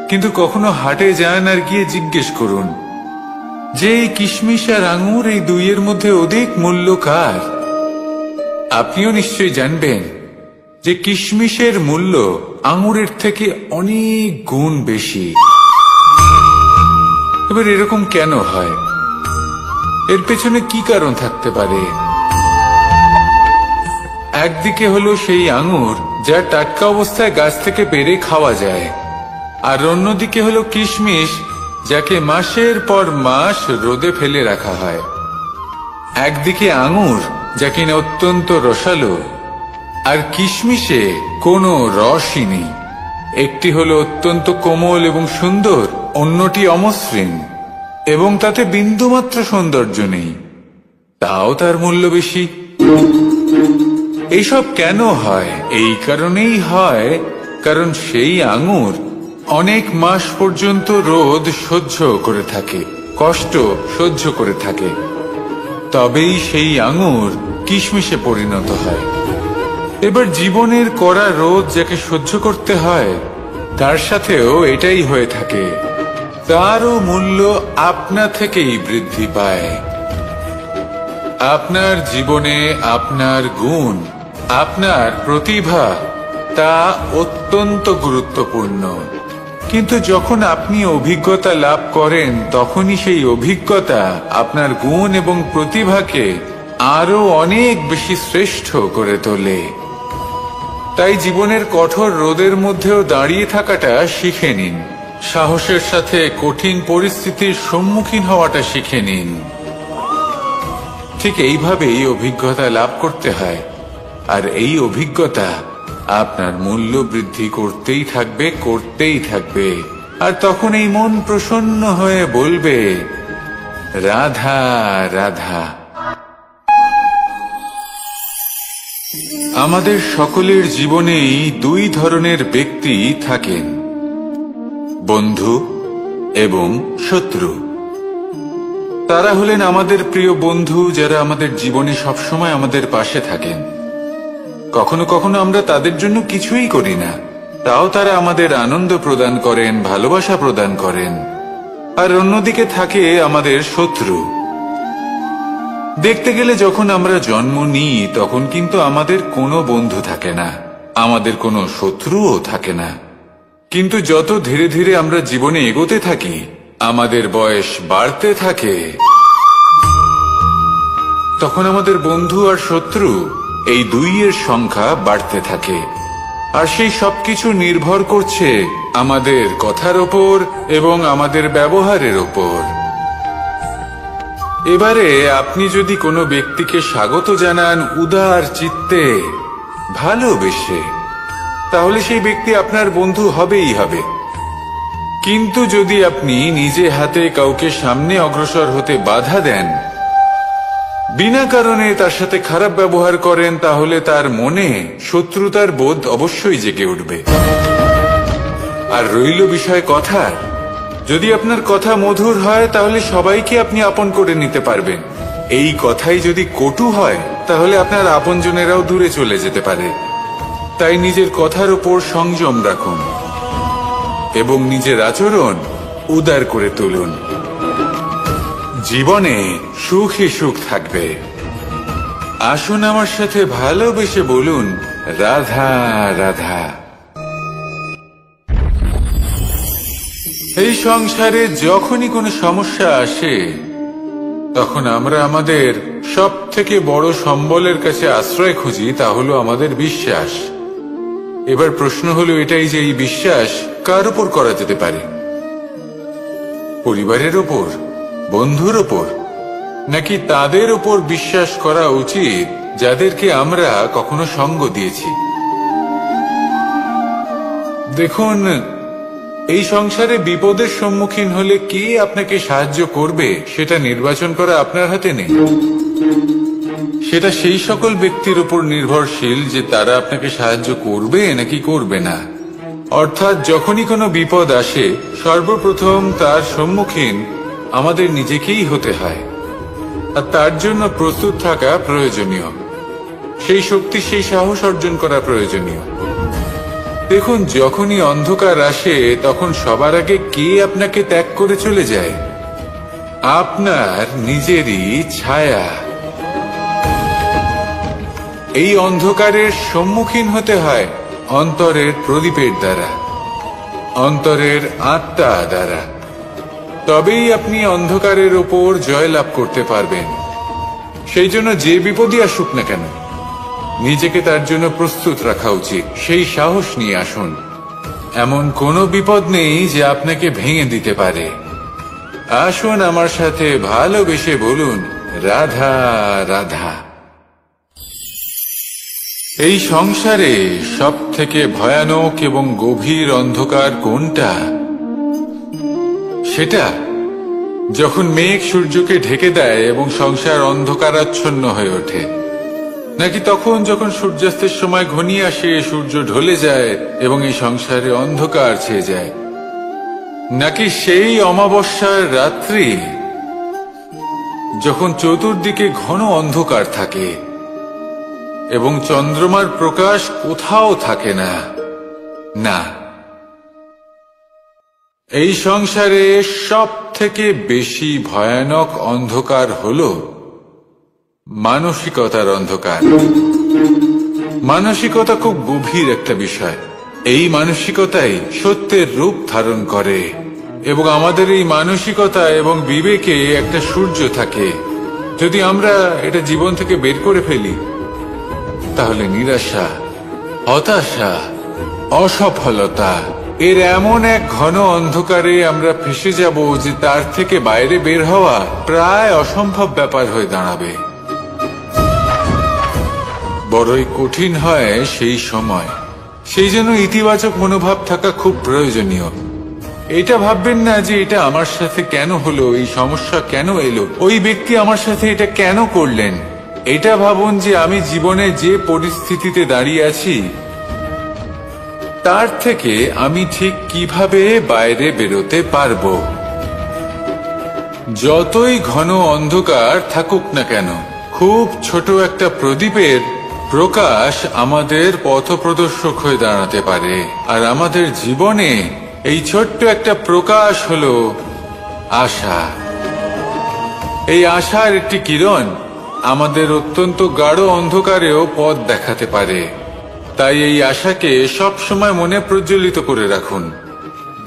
কিন্তু কখনো হাটে যান আর গিয়ে জিজ্ঞেস করুন যে এই কিশমিশ আর আঙুর, এই দুইয়ের মধ্যে অধিক মূল্য কার? আপনিও নিশ্চয়ই জানবেন যে কিশমিশের মূল্য আঙুরের থেকে অনেক গুণ বেশি। এবার এরকম কেন হয়? এর পেছনে কি কারণ থাকতে পারে? একদিকে হলো সেই আঙুর যা টাটকা অবস্থায় গাছ থেকে পেড়ে খাওয়া যায়, আর অন্যদিকে হলো কিশমিশ যাকে মাসের পর মাস রোদে ফেলে রাখা হয়। একদিকে আঙুর যা কিনা অত্যন্ত রসালো, আর কিশমিশে কোনো রসই নেই। একটি হলো অত্যন্ত কোমল এবং সুন্দর, অন্যটি অমসৃণ এবং তাতে বিন্দুমাত্র সৌন্দর্য নেই, তাও তার মূল্য বেশি। এইসব কেন হয়? এই কারণেই হয় কারণ সেই আঙুর অনেক মাস পর্যন্ত রোদ সহ্য করে থাকে, কষ্ট সহ্য করে থাকে, তবেই সেই আঙুর কিশমিশে পরিণত হয়। এবার জীবনের কড়া রোদ যাকে সহ্য করতে হয়, তার সাথেও এটাই হয়ে থাকে, তারও মূল্য আপনা থেকেই বৃদ্ধি পায়। আপনার জীবনে আপনার গুণ, আপনার প্রতিভা, তা অত্যন্ত গুরুত্বপূর্ণ। কিন্তু যখন আপনি অভিজ্ঞতা লাভ করেন, তখনই সেই অভিজ্ঞতা আপনার গুণ এবং প্রতিভাকে আরো অনেক বেশি শ্রেষ্ঠ করে তোলে। তাই জীবনের কঠোর রোদের মধ্যেও দাঁড়িয়ে থাকাটা শিখে নিন, সাহসের সাথে কঠিন পরিস্থিতির সম্মুখীন হওয়াটা শিখে নিন। ঠিক এইভাবেই অভিজ্ঞতা লাভ করতে হয়, আর এই অভিজ্ঞতা আপনার মূল্য বৃদ্ধি করতেই থাকবে, করতেই থাকবে। আর তখন এই মন প্রসন্ন হয়ে বলবে, রাধা রাধা। আমাদের সকলের জীবনেই দুই ধরনের ব্যক্তি থাকেন, বন্ধু এবং শত্রু। তারা হলেন আমাদের প্রিয় বন্ধু, যারা আমাদের জীবনে সবসময় আমাদের পাশে থাকেন। কখনো কখনো আমরা তাদের জন্য কিছুই করি না, তাও তারা আমাদের আনন্দ প্রদান করেন, ভালোবাসা প্রদান করেন। আর অন্যদিকে থাকে আমাদের শত্রু। দেখতে গেলে যখন আমরা জন্ম নিই, তখন কিন্তু আমাদের কোনো বন্ধু থাকে না, আমাদের কোনো শত্রুও থাকে না। কিন্তু যত ধীরে ধীরে আমরা জীবনে এগোতে থাকি, আমাদের বয়স বাড়তে থাকে, তখন আমাদের বন্ধু আর শত্রু এই দুইয়ের সংখ্যা বাড়তে থাকে। আর সেই সবকিছু নির্ভর করছে আমাদের কথার ওপর এবং আমাদের ব্যবহারের ওপর। এবারে আপনি যদি কোনো ব্যক্তিকে স্বাগত জানান উদার চিত্তে, ভালোবেসে, তাহলে সেই ব্যক্তি আপনার বন্ধু হবেই হবে। কিন্তু যদি আপনি নিজে হাতে কাউকে সামনে অগ্রসর হতে বাধা দেন, বিনা কারণে তার সাথে খারাপ ব্যবহার করেন, তাহলে তার মনে শত্রুতার বোধ অবশ্যই জেগে উঠবে। আর রইল বিষয় কথার, যদি আপনার কথা মধুর হয় তাহলে সবাইকে আপনি আপন করে নিতে পারবেন। এই কথাই যদি কটু হয় তাহলে আপনার আপনজনেরাও দূরে চলে যেতে পারে। তাই নিজের কথার উপর সংযম রাখুন এবং নিজের আচরণ উদার করে তুলুন। জীবনে সুখই সুখ থাকবে। আসুন আমার সাথে ভালোবেসে বলুন, রাধা রাধা। এই সংসারে যখনই কোনো সমস্যা আসে, তখন আমরা আমাদের সব থেকে বড় সম্বলের কাছে আশ্রয় খুঁজি, তা হলো আমাদের বিশ্বাস। এবার প্রশ্ন হলো এটাই যে এই বিশ্বাস কার উপর করা যেতে পারে? পরিবারের ওপর, বন্ধুর ওপর, নাকি তাদের উপর বিশ্বাস করা উচিত যাদেরকে আমরা কখনো সঙ্গ দিয়েছি? দেখুন, এই সংসারে বিপদের সম্মুখীন হলে কে আপনাকে সাহায্য করবে সেটা নির্বাচন করা আপনার হাতে নেই। সেটা সেই সকল ব্যক্তির উপর নির্ভরশীল যে তারা আপনাকে সাহায্য করবে নাকি করবে না। অর্থাৎ যখনই কোনো বিপদ আসে, সর্বপ্রথম তার সম্মুখীন আমাদের নিজেকেই হতে হয়। আর তার জন্য প্রস্তুত থাকা প্রয়োজনীয়, সেই শক্তি, সেই সাহস অর্জন করা প্রয়োজনীয়। দেখুন, যখনই অন্ধকার আসে তখন সবার আগে কে আপনাকে ত্যাগ করে চলে যায়? আপনার নিজেরই ছায়া। এই অন্ধকারের সম্মুখীন হতে হয় অন্তরের প্রদীপের দ্বারা, অন্তরের আত্মা দ্বারা। তবেই আপনি অন্ধকারের ওপর জয়লাভ করতে পারবেন। সেই জন্য যে বিপদই আসুক না কেন, নিজেকে তার জন্য প্রস্তুত রাখা উচিত। সেই সাহস নিয়ে আসুন। এমন কোনো বিপদ নেই যে আপনাকে ভেঙে দিতে পারে। আসুন আমার সাথে ভালোবেসে বলুন, রাধা রাধা। এই সংসারে সব থেকে ভয়ানক এবং গভীর অন্ধকার কোনটা? সেটা যখন মেঘ সূর্যকে ঢেকে দেয় এবং সংসার অন্ধকারাচ্ছন্ন হয়ে ওঠে, নাকি তখন যখন সূর্যাস্তের সময় ঘনিয়ে আসে, সূর্য ঢলে যায় এবং এই সংসারে অন্ধকার ছেয়ে যায়, নাকি সেই অমাবস্যার রাত্রি যখন চতুর্দিকে ঘন অন্ধকার থাকে এবং চন্দ্রমার প্রকাশ কোথাও থাকে না? না, এই সংসারে সব থেকে বেশি ভয়ানক অন্ধকার হলো মানসিকতার অন্ধকার। মানসিকতা খুব গভীর একটা বিষয়। এই মানসিকতাই সত্যের রূপ ধারণ করে এবং আমাদের এই মানসিকতা এবং বিবেকে একটা সূর্য থাকে। যদি আমরা এটা জীবন থেকে বের করে ফেলি, তাহলে নিরাশা, হতাশা, অসফলতা এর এমন এক ঘন অন্ধকারে আমরা ফেসে যাব যে তার থেকে বাইরে বের হওয়া প্রায় অসম্ভব ব্যাপার হয়ে দাঁড়াবে। বড়ই কঠিন হয় সেই সময়। সেই জন্য ইতিবাচক মনোভাব থাকা খুব প্রয়োজনীয়। এটা ভাববেন না যে এটা আমার সাথে কেন হলো, এই সমস্যা কেন এলো, ওই ব্যক্তি আমার সাথে এটা কেন করলেন। এটা ভাবুন যে আমি জীবনে যে পরিস্থিতিতে দাঁড়িয়ে আছি তার থেকে আমি ঠিক কিভাবে বাইরে বেরোতে পারবো। যতই ঘন অন্ধকার থাকুক না কেন, খুব ছোট একটা প্রদীপের প্রকাশ আমাদের পথপ্রদর্শক হয়ে দাঁড়াতে পারে। আর আমাদের জীবনে এই ছোট্ট একটা প্রকাশ হলো আশা। এই আশার একটি কিরণ আমাদের অত্যন্ত গাঢ় অন্ধকারেও পথ দেখাতে পারে। তাই এই আশাকে সব সময় মনে প্রজ্বলিত করে রাখুন।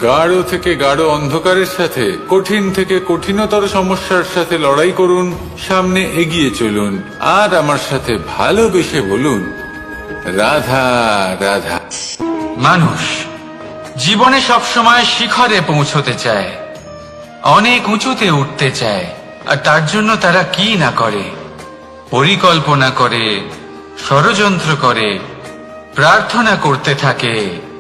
গাঢ় থেকে গাঢ় অন্ধকারের সাথে, কঠিন থেকে কঠিনতর সমস্যার সাথে লড়াই করুন, সামনে এগিয়ে চলুন, আর আমার সাথে ভালোবেসে বলুন, রাধা রাধা। মানুষ জীবনে সবসময় শিখরে পৌঁছতে চায়, অনেক উঁচুতে উঠতে চায়, আর তার জন্য তারা কি না করে, পরিকল্পনা করে, ষড়যন্ত্র করে, প্রার্থনা করতে থাকে,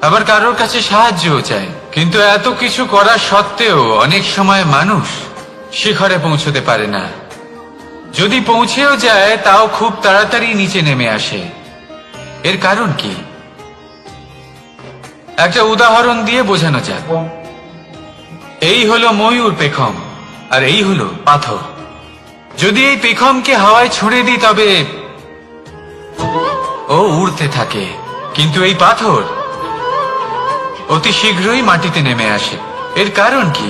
আবার কারোর কাছে সাহায্যও চায়। কিন্তু এত কিছু করা সত্ত্বেও অনেক সময় মানুষ শিখরে পৌঁছতে পারে না। যদি পৌঁছেও যায় তাও খুব তাড়াতাড়ি নিচে নেমে আসে। এর কারণ কি? একটা উদাহরণ দিয়ে বোঝানো যাক। এই হলো ময়ূর পেখম, আর এই হলো পাথর। যদি এই পেখমকে হাওয়ায় ছুঁড়ে দিই তবে ও উড়তে থাকে, কিন্তু এই পাথর অতি শীঘ্রই মাটিতে নেমে আসে। এর কারণ কি?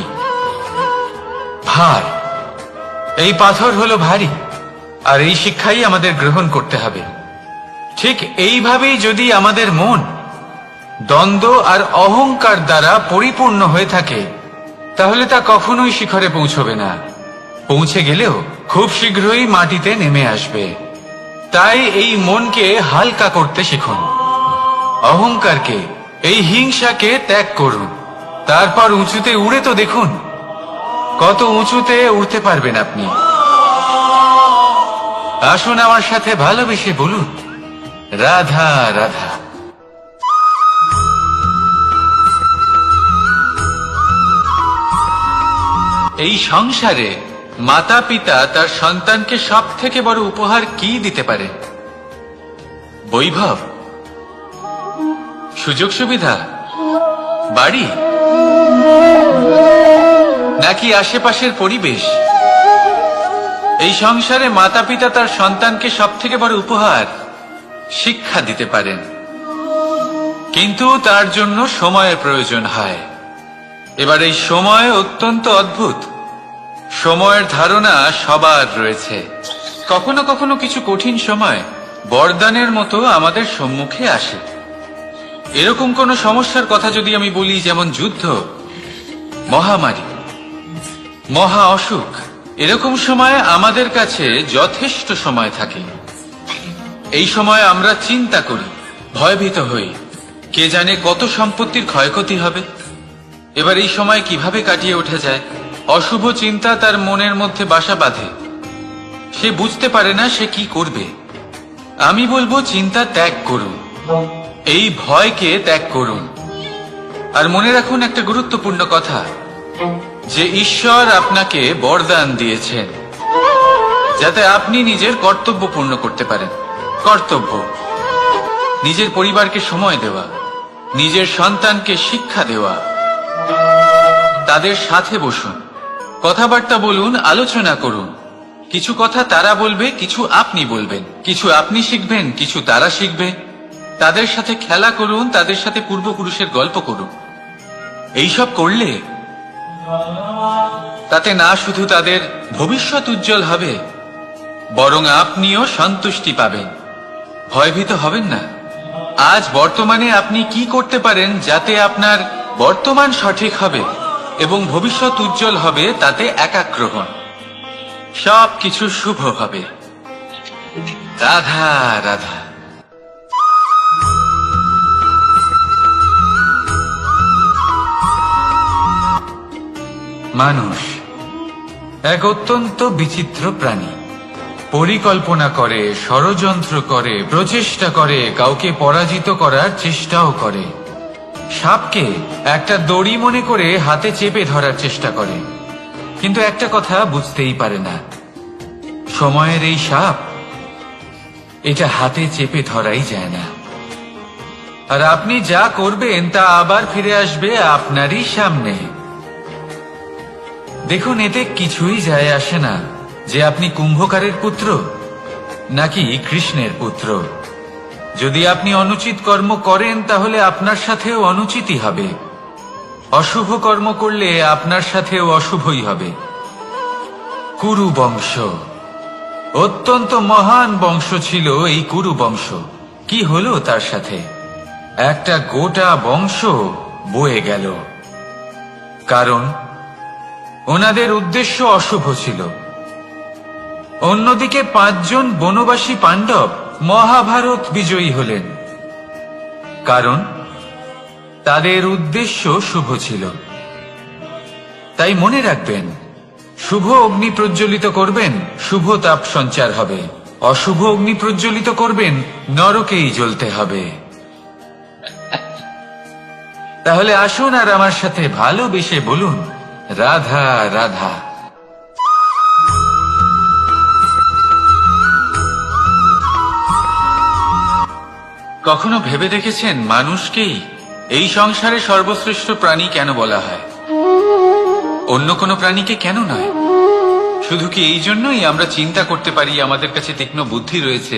ভার। এই পাথর হলো ভারী, আর এই শিক্ষাই আমাদের গ্রহণ করতে হবে। ঠিক এইভাবেই যদি আমাদের মন দ্বন্দ্ব আর অহংকার দ্বারা পরিপূর্ণ হয়ে থাকে, তাহলে তা কখনোই শিখরে পৌঁছবে না। পৌঁছে গেলেও খুব শীঘ্রই মাটিতে নেমে আসবে। তাই এই মনকে হালকা করতে শিখুন, অহংকারকে, এই হিংসাকে ত্যাগ করুন। তারপর উঁচুতে উড়ে তো দেখুন কত উঁচুতে উঠতে পারবেন আপনি। আসুন আমার সাথে ভালোবেসে বলুন, রাধা রাধা। এই সংসারে মাতা পিতা তার সন্তানকে সব থেকে বড় উপহার কি দিতে পারে? বৈভব, সুযোগ সুবিধা, বাড়ি, নাকি আশেপাশের পরিবেশ? এই সংসারে মাতা পিতা তার সন্তানকে সব থেকে বড় উপহার শিক্ষা দিতে পারেন, কিন্তু তার জন্য সময়ের প্রয়োজন হয়। এবার এই সময় অত্যন্ত অদ্ভুত। সময়ের ধারণা সবার রয়েছে। কখনো কখনো কিছু কঠিন সময় বরদানের মতো আমাদের সম্মুখে আসে। এরকম কোন সমস্যার কথা যদি আমি বলি, যেমন যুদ্ধ, মহামারী, মহা অসুখ, এরকম সময় আমাদের কাছে যথেষ্ট সময় থাকে। এই সময় আমরা চিন্তা করি, ভয়ভীত হই, কে জানে কত সম্পত্তির ক্ষয়ক্ষতি হবে। এবার এই সময় কিভাবে কাটিয়ে ওঠা যায়? অশুভ চিন্তা তার মনের মধ্যে বাসা বাঁধে। সে বুঝতে পারে না সে কি করবে। আমি বলবো, চিন্তা ত্যাগ করুন, এই ভয়কে ত্যাগ করুন। আর মনে রাখুন একটা গুরুত্বপূর্ণ কথা, যে ঈশ্বর আপনাকে বরদান দিয়েছেন যাতে আপনি নিজের কর্তব্য পূর্ণ করতে পারেন। কর্তব্য, নিজের পরিবারকে সময় দেওয়া, নিজের সন্তানকে শিক্ষা দেওয়া। তাদের সাথে বসুন, কথাবার্তা বলুন, আলোচনা করুন। কিছু কথা তারা বলবে, কিছু আপনি বলবেন, কিছু আপনি শিখবেন, কিছু তারা শিখবে। তাদের সাথে খেলা করুন, তাদের সাথে পূর্বপুরুষের গল্প করুন। এইসব করলে তাতে না শুধু তাদের ভবিষ্যৎ উজ্জ্বল হবে, বরং আপনিও সন্তুষ্টি পাবেন। ভয়ভীত হবেন না। আজ বর্তমানে আপনি কি করতে পারেন যাতে আপনার বর্তমান সঠিক হবে এবং ভবিষ্যৎ উজ্জ্বল হবে, তাতে একাগ্র হন। সবকিছু শুভ হবে। রাধা রাধা। মানুষ এক অত্যন্ত বিচিত্র প্রাণী। পরিকল্পনা করে, ষড়যন্ত্র করে, প্রচেষ্টা করে, কাউকে পরাজিত করার চেষ্টাও করে। সাপকে একটা দড়ি মনে করে হাতে চেপে ধরার চেষ্টা করে, কিন্তু একটা কথা বুঝতেই পারে না, সময়ের এই সাপ, এটা হাতে চেপে ধরাই যায় না। আর আপনি যা করবেন তা আবার ফিরে আসবে আপনারই সামনে। দেখুন, এতে কিছুই যায় আসে না যে আপনি কুম্ভকারের পুত্র নাকি কৃষ্ণের পুত্র। যদি আপনি অনুচিত কর্ম করেন তাহলে আপনার সাথেও অনুচিতই হবে। অশুভ কর্ম করলে আপনার সাথেও অশুভই হবে। কুরু বংশ, অত্যন্ত মহান বংশ ছিল এই কুরু বংশ, কি হলো তার সাথে? একটা গোটা বংশ বয়ে গেল। কারণ ওনাদের উদ্দেশ্য অশুভ ছিল। অন্যদিকে 5 জন বনবাসী পাণ্ডব মহাভারত বিজয়ী হলেন, কারণ তাদের উদ্দেশ্য শুভ ছিল। তাই মনে রাখবেন, শুভ অগ্নি প্রজ্বলিত করবেন, শুভ তাপ সঞ্চার হবে। অশুভ অগ্নি প্রজ্বলিত করবেন, নরকেই জ্বলতে হবে। তাহলে আসুন আর আমার সাথে ভালোবেসে বলুন, রাধা রাধা। কখনো ভেবে দেখেছেন মানুষকেই এই সংসারে সর্বশ্রেষ্ঠ প্রাণী কেন বলা হয়? অন্য কোনো প্রাণীকে কেন নয়? শুধু কি এই জন্যই আমরা চিন্তা করতে পারি, আমাদের কাছে তীক্ষ্ণ বুদ্ধি রয়েছে,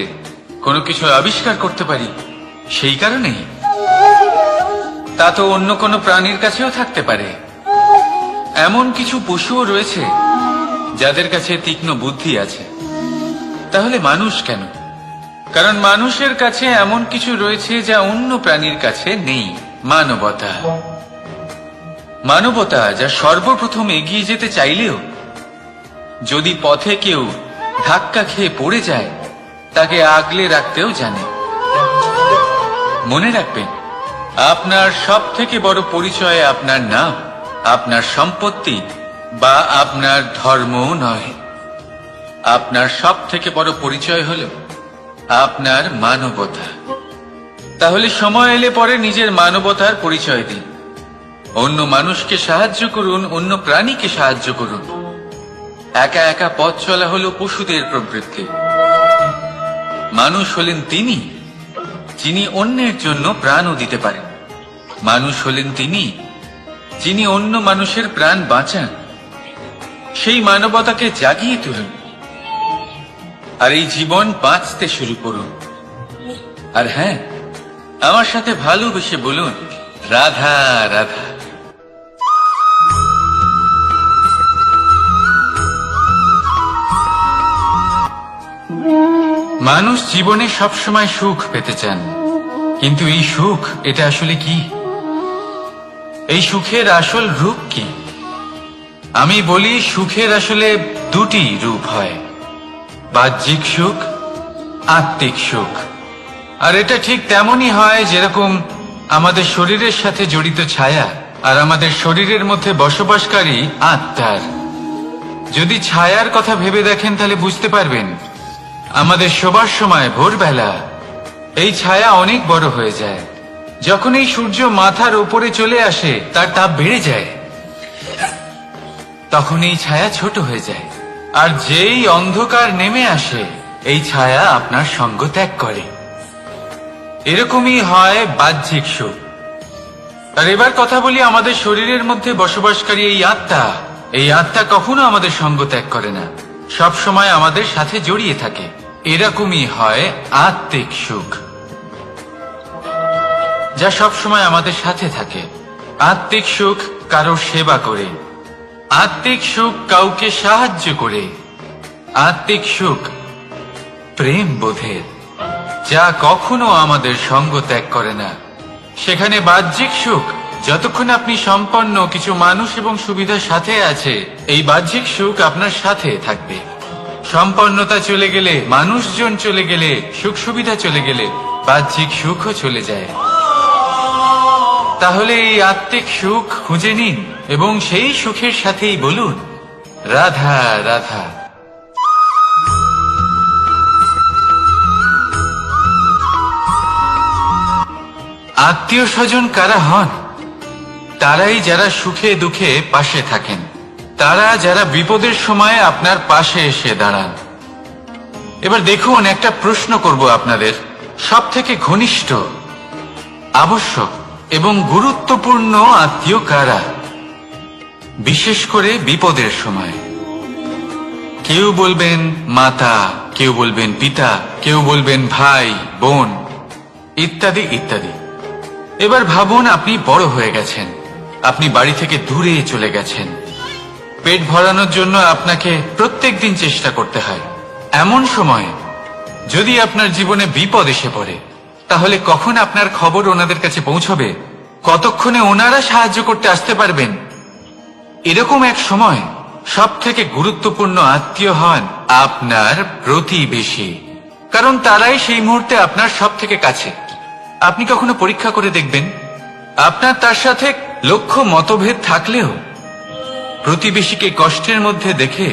কোনো কিছু আবিষ্কার করতে পারি, সেই কারণেই? তা তো অন্য কোনো প্রাণীর কাছেও থাকতে পারে। এমন কিছু পশুও রয়েছে যাদের কাছে তীক্ষ্ণ বুদ্ধি আছে। তাহলে মানুষ কেন? কারণ মানুষের কাছে এমন কিছু রয়েছে যা অন্য প্রাণীর কাছে নেই। মানবতা। মানবতা, যা সর্বপ্রথম এগিয়ে যেতে চাইলেও যদি পথে কেউ ধাক্কা খেয়ে পড়ে যায়, তাকে আগলে রাখতেও জানে। মনে রাখবেন, আপনার সব থেকে বড় পরিচয় আপনার নাম, আপনার সম্পত্তি বা আপনার ধর্মও নয়। আপনার সব থেকে বড় পরিচয় হল আপনার মানবতা। তাহলে সময় এলে পরে নিজের মানবতার পরিচয় দিন। অন্য মানুষকে সাহায্য করুন, অন্য প্রাণীকে সাহায্য করুন। একা একা পথ চলা হলো পশুদের প্রবৃত্তি। মানুষ হলেন তিনি যিনি অন্যের জন্য প্রাণও দিতে পারেন। মানুষ হলেন তিনি যিনি অন্য মানুষের প্রাণ বাঁচান। সেই মানবতাকে জাগিয়ে তুলুন আর এই জীবন বাঁচতে শুরু করুন। আর হ্যাঁ, আমার সাথে ভালোবেসে বলুন, রাধা রাধা। মানুষ জীবনে সবসময় সুখ পেতে চান, কিন্তু এই সুখ, এটা আসলে কি? এই সুখের আসল রূপ কি? আমি বলি, সুখের আসলে দুটি রূপ হয়, বাহ্যিক সুখ, আত্মিক সুখ। আর এটা ঠিক তেমনই হয় যেরকম আমাদের শরীরের সাথে জড়িত ছায়া আর আমাদের শরীরের মধ্যে বসবাসকারী আত্মার। যদি ছায়ার কথা ভেবে দেখেন তাহলে বুঝতে পারবেন, আমাদের শোবার সময় ভোরবেলা এই ছায়া অনেক বড় হয়ে যায়। যখন এই সূর্য মাথার উপরে চলে আসে, তার তাপ বেড়ে যায়, তখন এই ছায়া ছোট হয়ে যায়। আর যেই অন্ধকার নেমে আসে, এই ছায়া আপনার সঙ্গ ত্যাগ করে। এরকমই হয় বাহ্যিক সুখ। আর এবার কথা বলি আমাদের শরীরের মধ্যে বসবাসকারী এই আত্মা। এই আত্মা কখনো আমাদের সঙ্গ ত্যাগ করে না, সব সময় আমাদের সাথে জড়িয়ে থাকে। এরকমই হয় আত্মিক সুখ, যা সব সময় আমাদের সাথে থাকে। আত্মিক সুখ কারোর সেবা করে, আত্মিক সুখ কাউকে সাহায্য করে, আত্মিক সুখ প্রেম বোধের, যা কখনো আমাদের সঙ্গ ত্যাগ করে না। সেখানে বাহ্যিক সুখ, যতক্ষণ আপনি সম্পন্ন কিছু মানুষ এবং সুবিধার সাথে আছে, এই বাহ্যিক সুখ আপনার সাথে থাকবে। সম্পন্নতা চলে গেলে, মানুষজন চলে গেলে, সুখ সুবিধা চলে গেলে, বাহ্যিক সুখও চলে যায়। তাহলে এই আত্মিক সুখ খুঁজে নিন এবং সেই সুখের সাথেই বলুন, রাধা রাধা। আত্মীয় স্বজন কারা হন? তারাই যারা সুখে দুঃখে পাশে থাকেন, তারা যারা বিপদের সময় আপনার পাশে এসে দাঁড়ান। এবার দেখুন, একটা প্রশ্ন করব আপনাদের, সব থেকে ঘনিষ্ঠ, আবশ্যক এবং গুরুত্বপূর্ণ আত্মীয় কারা, বিশেষ করে বিপদের সময়? কেউ বলবেন মাতা, কেউ বলবেন পিতা, কেউ বলবেন ভাই বোন, ইত্যাদি ইত্যাদি। এবার ভাবুন, আপনি বড় হয়ে গেছেন, আপনি বাড়ি থেকে দূরে চলে গেছেন। পেট ভরানোর জন্য আপনাকে প্রত্যেকদিন চেষ্টা করতে হয়। এমন সময় যদি আপনার জীবনে বিপদ এসে পড়ে, তাহলে কখন আপনার খবর ওনাদের কাছে পৌঁছবে, কতক্ষণে ওনারা সাহায্য করতে আসতে পারবেন? এরকম এক সময় সব থেকে গুরুত্বপূর্ণ আত্মীয় হন আপনার প্রতিবেশী, কারণ তারাই সেই মুহূর্তে আপনার সব থেকে কাছে। আপনি কখনো পরীক্ষা করে দেখবেন, আপনার তার সাথে লক্ষ্য মতভেদ থাকলেও প্রতিবেশীকে কষ্টের মধ্যে দেখে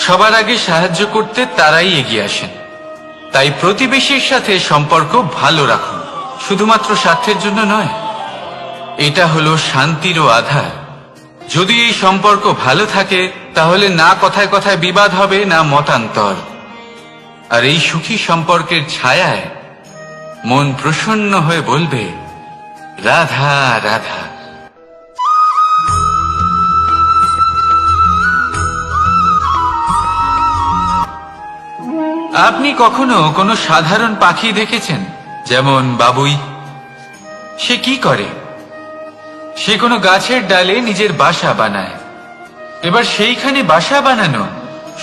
সবার আগে সাহায্য করতে তারাই এগিয়ে আসেন। তাই প্রতিবেশীর সাথে সম্পর্ক ভালো রাখুন, শুধুমাত্র স্বার্থের জন্য নয়। এটা হলো শান্তিরও আধার। যদি এই সম্পর্ক ভালো থাকে তাহলে না কথায় কথায় বিবাদ হবে, না মতান্তর। আর এই সুখী সম্পর্কের ছায়ায় মন প্রসন্ন হয়ে বলবে, রাধা রাধা। আপনি কখনো কোনো সাধারণ পাখি দেখেছেন, যেমন বাবুই? সে কি করে? সে কোনো গাছের ডালে নিজের বাসা বানায়। এবার সেইখানে বাসা বানানো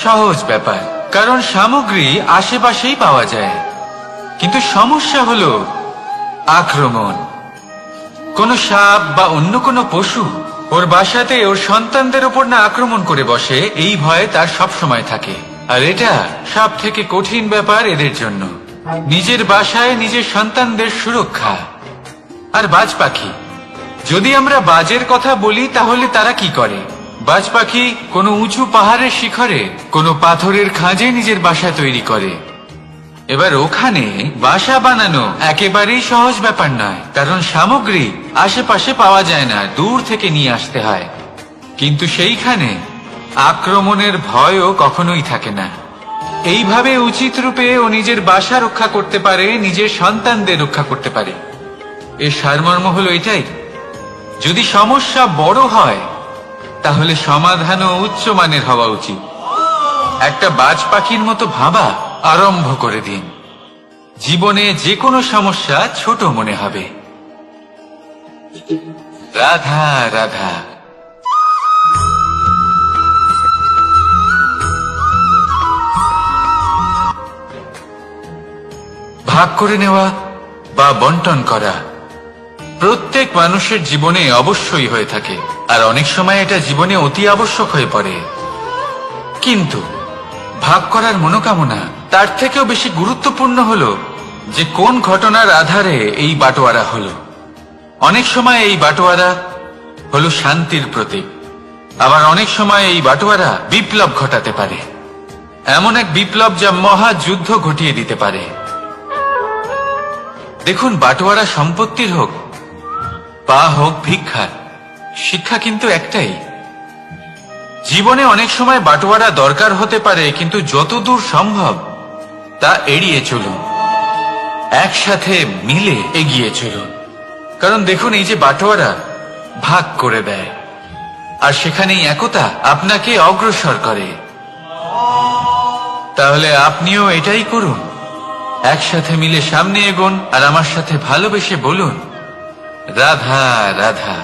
সহজ ব্যাপার, কারণ সামগ্রী আশেপাশেই পাওয়া যায়। কিন্তু সমস্যা হলো আক্রমণ। কোনো সাপ বা অন্য কোনো পশু ওর বাসাতে ওর সন্তানদের উপর না আক্রমণ করে বসে, এই ভয়ে তার সব সময় থাকে। আর এটা সব থেকে কঠিন ব্যাপার এদের জন্য, নিজের বাসায় নিজের সন্তানদের সুরক্ষা। আর বাজ পাখি, যদি আমরা বাজের কথা বলি তাহলে তারা কি করে? বাজ পাখি কোনো উঁচু পাহাড়ের শিখরে, কোনো পাথরের খাঁজে নিজের বাসা তৈরি করে। এবার ওখানে বাসা বানানো একেবারেই সহজ ব্যাপার নয়, কারণ সামগ্রী আশেপাশে পাওয়া যায় না, দূর থেকে নিয়ে আসতে হয়। কিন্তু সেইখানে আক্রমণের ভয়ও কখনোই থাকে না। এইভাবে উচিত রূপে ও নিজের বাসা রক্ষা করতে পারে, নিজের সন্তানদের রক্ষা করতে পারে। এর সারমর্ম হলো এটাই, যদি সমস্যা বড় হয় তাহলে সমাধানও উচ্চমানের হওয়া উচিত। একটা বাজ পাখির মতো ভাবা আরম্ভ করে দিন, জীবনে যে কোনো সমস্যা ছোট মনে হবে। রাধা রাধা। ভাগ করে নেওয়া বা বন্টন করা প্রত্যেক মানুষের জীবনে অবশ্যই হয়ে থাকে, আর অনেক সময় এটা জীবনে অতি আবশ্যক হয়ে পড়ে। কিন্তু ভাগ করার মনোকামনা তার থেকেও বেশি গুরুত্বপূর্ণ হলো যে কোন ঘটনার আধারে এই বাটোয়ারা হলো। অনেক সময় এই বাটোয়ারা হলো শান্তির প্রতীক, আবার অনেক সময় এই বাটোয়ারা বিপ্লব ঘটাতে পারে, এমন এক বিপ্লব যা মহাযুদ্ধ ঘটিয়ে দিতে পারে। দেখুন, বাটোয়ারা সম্পত্তির হোক বা হোক ভিক্ষার, শিক্ষা কিন্তু একটাই। জীবনে অনেক সময় বাটোয়ারা দরকার হতে পারে, কিন্তু যতদূর সম্ভব তা এড়িয়ে চলুন, একসাথে মিলে এগিয়ে চলুন। কারণ দেখুন, এই যে বাটোয়ারা ভাগ করে দেয়, আর সেখানেই একতা আপনাকে অগ্রসর করে। তাহলে আপনিও এটাই করুন, একসাথে মিলে সামনে এগোন, আর আমার সাথে ভালোবেসে বলুন, রাধা রাধা।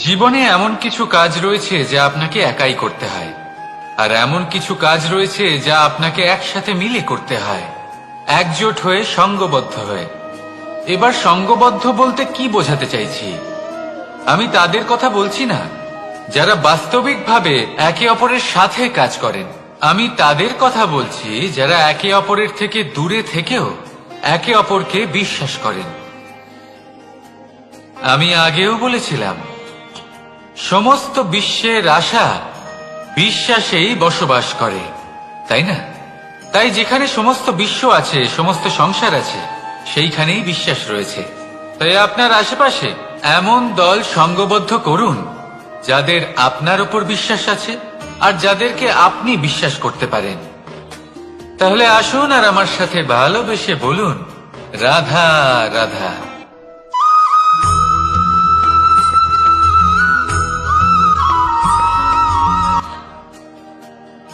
জীবনে এমন কিছু কাজ রয়েছে যা আপনাকে একাই করতে হয়, আর এমন কিছু কাজ রয়েছে যা আপনাকে একসাথে মিলে করতে হয়, একজোট হয়ে, সঙ্গবদ্ধ হয়ে। এবার সঙ্গবদ্ধ বলতে কি বোঝাতে চাইছি? আমি তাদের কথা বলছি না যারা বাস্তবিকভাবে একে অপরের সাথে কাজ করেন। আমি তাদের কথা বলছি যারা একে অপরের থেকে দূরে থেকেও একে অপরকে বিশ্বাস করেন। আমি আগেও বলেছিলাম, সমস্ত বিশ্বের আশা বিশ্বাসেই বসবাস করে, তাই না? তাই যেখানে সমস্ত বিশ্ব আছে, সমস্ত সংসার আছে, সেইখানেই বিশ্বাস রয়েছে। তাই আপনার আশেপাশে এমন দল সঙ্গবদ্ধ করুন যাদের আপনার উপর বিশ্বাস আছে আর যাদেরকে আপনি বিশ্বাস করতে পারেন। তাহলে আসুন আর আমার সাথে ভালোবেসে বলুন, রাধা রাধা।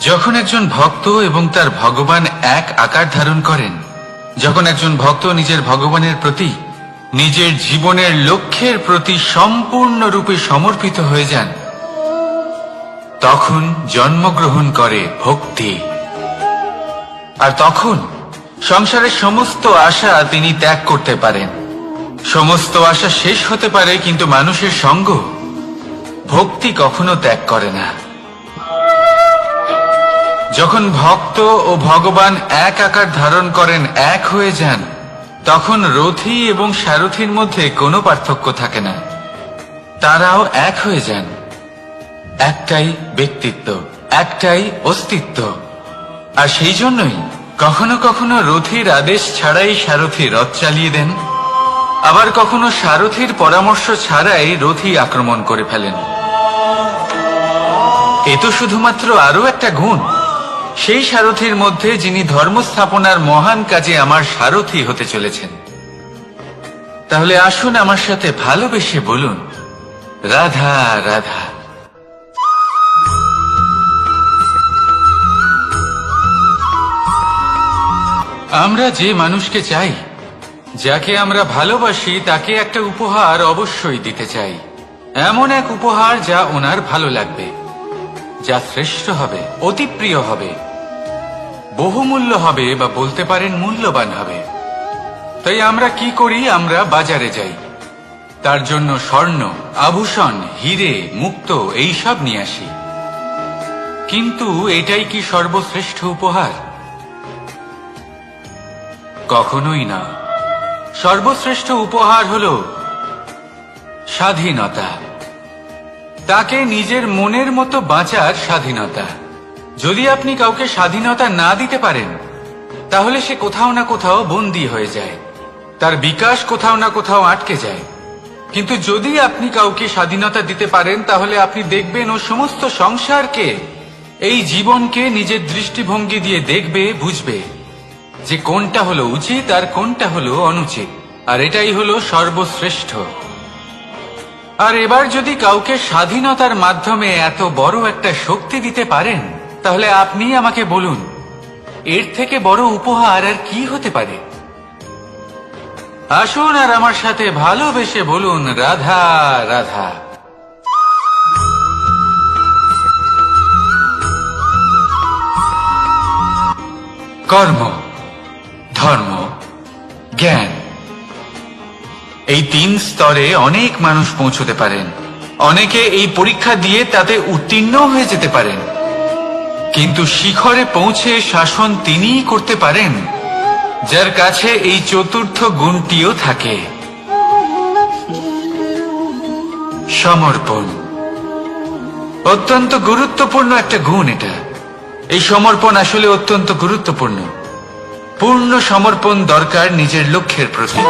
যখন একজন ভক্ত এবং তার ভগবান এক আকার ধারণ করেন, যখন একজন ভক্ত নিজের ভগবানের প্রতি, নিজের জীবনের লক্ষ্যের প্রতি সম্পূর্ণরূপে সমর্পিত হয়ে যান, তখন জন্মগ্রহণ করে ভক্তি। আর তখন সংসারের সমস্ত আশা তিনি ত্যাগ করতে পারেন। সমস্ত আশা শেষ হতে পারে, কিন্তু মানুষের সঙ্গ ভক্তি কখনো ত্যাগ করে না। যখন ভক্ত ও ভগবান এক আকার ধারণ করেন, এক হয়ে যান, তখন রথী এবং সারথীর মধ্যে কোনো পার্থক্য থাকে না। তারাও এক হয়ে যান। একটাই ব্যক্তিত্ব, একটাই অস্তিত্ব। আর সেই জন্যই কখনো কখনো রথীর আদেশ ছাড়াই সারথী রথ চালিয়ে দেন, আবার কখনো সারথীর পরামর্শ ছাড়াই রথী আক্রমণ করে ফেলেন। এ তো শুধুমাত্র আরো একটা গুণ সেই সারথীর মধ্যে, যিনি ধর্ম স্থাপনার মহান কাজে আমার সারথী হতে চলেছেন। তাহলে আসুন আমার সাথে ভালোবেসে বলুন, রাধা রাধা। আমরা যে মানুষকে চাই, যাকে আমরা ভালোবাসি, তাকে একটা উপহার অবশ্যই দিতে চাই। এমন এক উপহার যা ওনার ভালো লাগবে, যা শ্রেষ্ঠ হবে, অতি প্রিয় হবে, বহুমূল্য হবে, বা বলতে পারেন মূল্যবান হবে। তাই আমরা কি করি? আমরা বাজারে যাই, তার জন্য স্বর্ণ, আভূষণ, হিরে, মুক্ত এইসব নিয়ে আসি। কিন্তু এটাই কি সর্বশ্রেষ্ঠ উপহার? কখনোই না। সর্বশ্রেষ্ঠ উপহার হল স্বাধীনতা। তাকে নিজের মনের মতো বাঁচার স্বাধীনতা। যদি আপনি কাউকে স্বাধীনতা না দিতে পারেন, তাহলে সে কোথাও না কোথাও বন্দী হয়ে যায়, তার বিকাশ কোথাও না কোথাও আটকে যায়। কিন্তু যদি আপনি কাউকে স্বাধীনতা দিতে পারেন, তাহলে আপনি দেখবেন ও সমস্ত সংসারকে, এই জীবনকে নিজের দৃষ্টিভঙ্গি দিয়ে দেখবে, বুঝবে যে কোনটা হলো উচিত আর কোনটা হলো অনুচিত। আর এটাই হলো সর্বশ্রেষ্ঠ। আর এবার যদি কাউকে স্বাধীনতার মাধ্যমে এত বড় একটা শক্তি দিতে পারেন, তাহলে আপনি আমাকে বলুন, এর থেকে বড় উপহার আর কি হতে পারে? আসুন আর আমার সাথে ভালোবেসে বলুন, রাধা রাধা। কর্ম, ধর্ম, জ্ঞান, এই তিন স্তরে অনেক মানুষ পৌঁছতে পারেন। অনেকে এই পরীক্ষা দিয়ে তাতে উত্তীর্ণ হয়ে যেতে পারেন, কিন্তু শিখরে পৌঁছে শাসন তিনিই করতে পারেন যার কাছে এই চতুর্থ গুণটিও থাকে, সমর্পণ। অত্যন্ত গুরুত্বপূর্ণ একটা গুণ এটা। এই সমর্পণ আসলে অত্যন্ত গুরুত্বপূর্ণ। পূর্ণ সমর্পণ দরকার নিজের লক্ষ্যের প্রতি,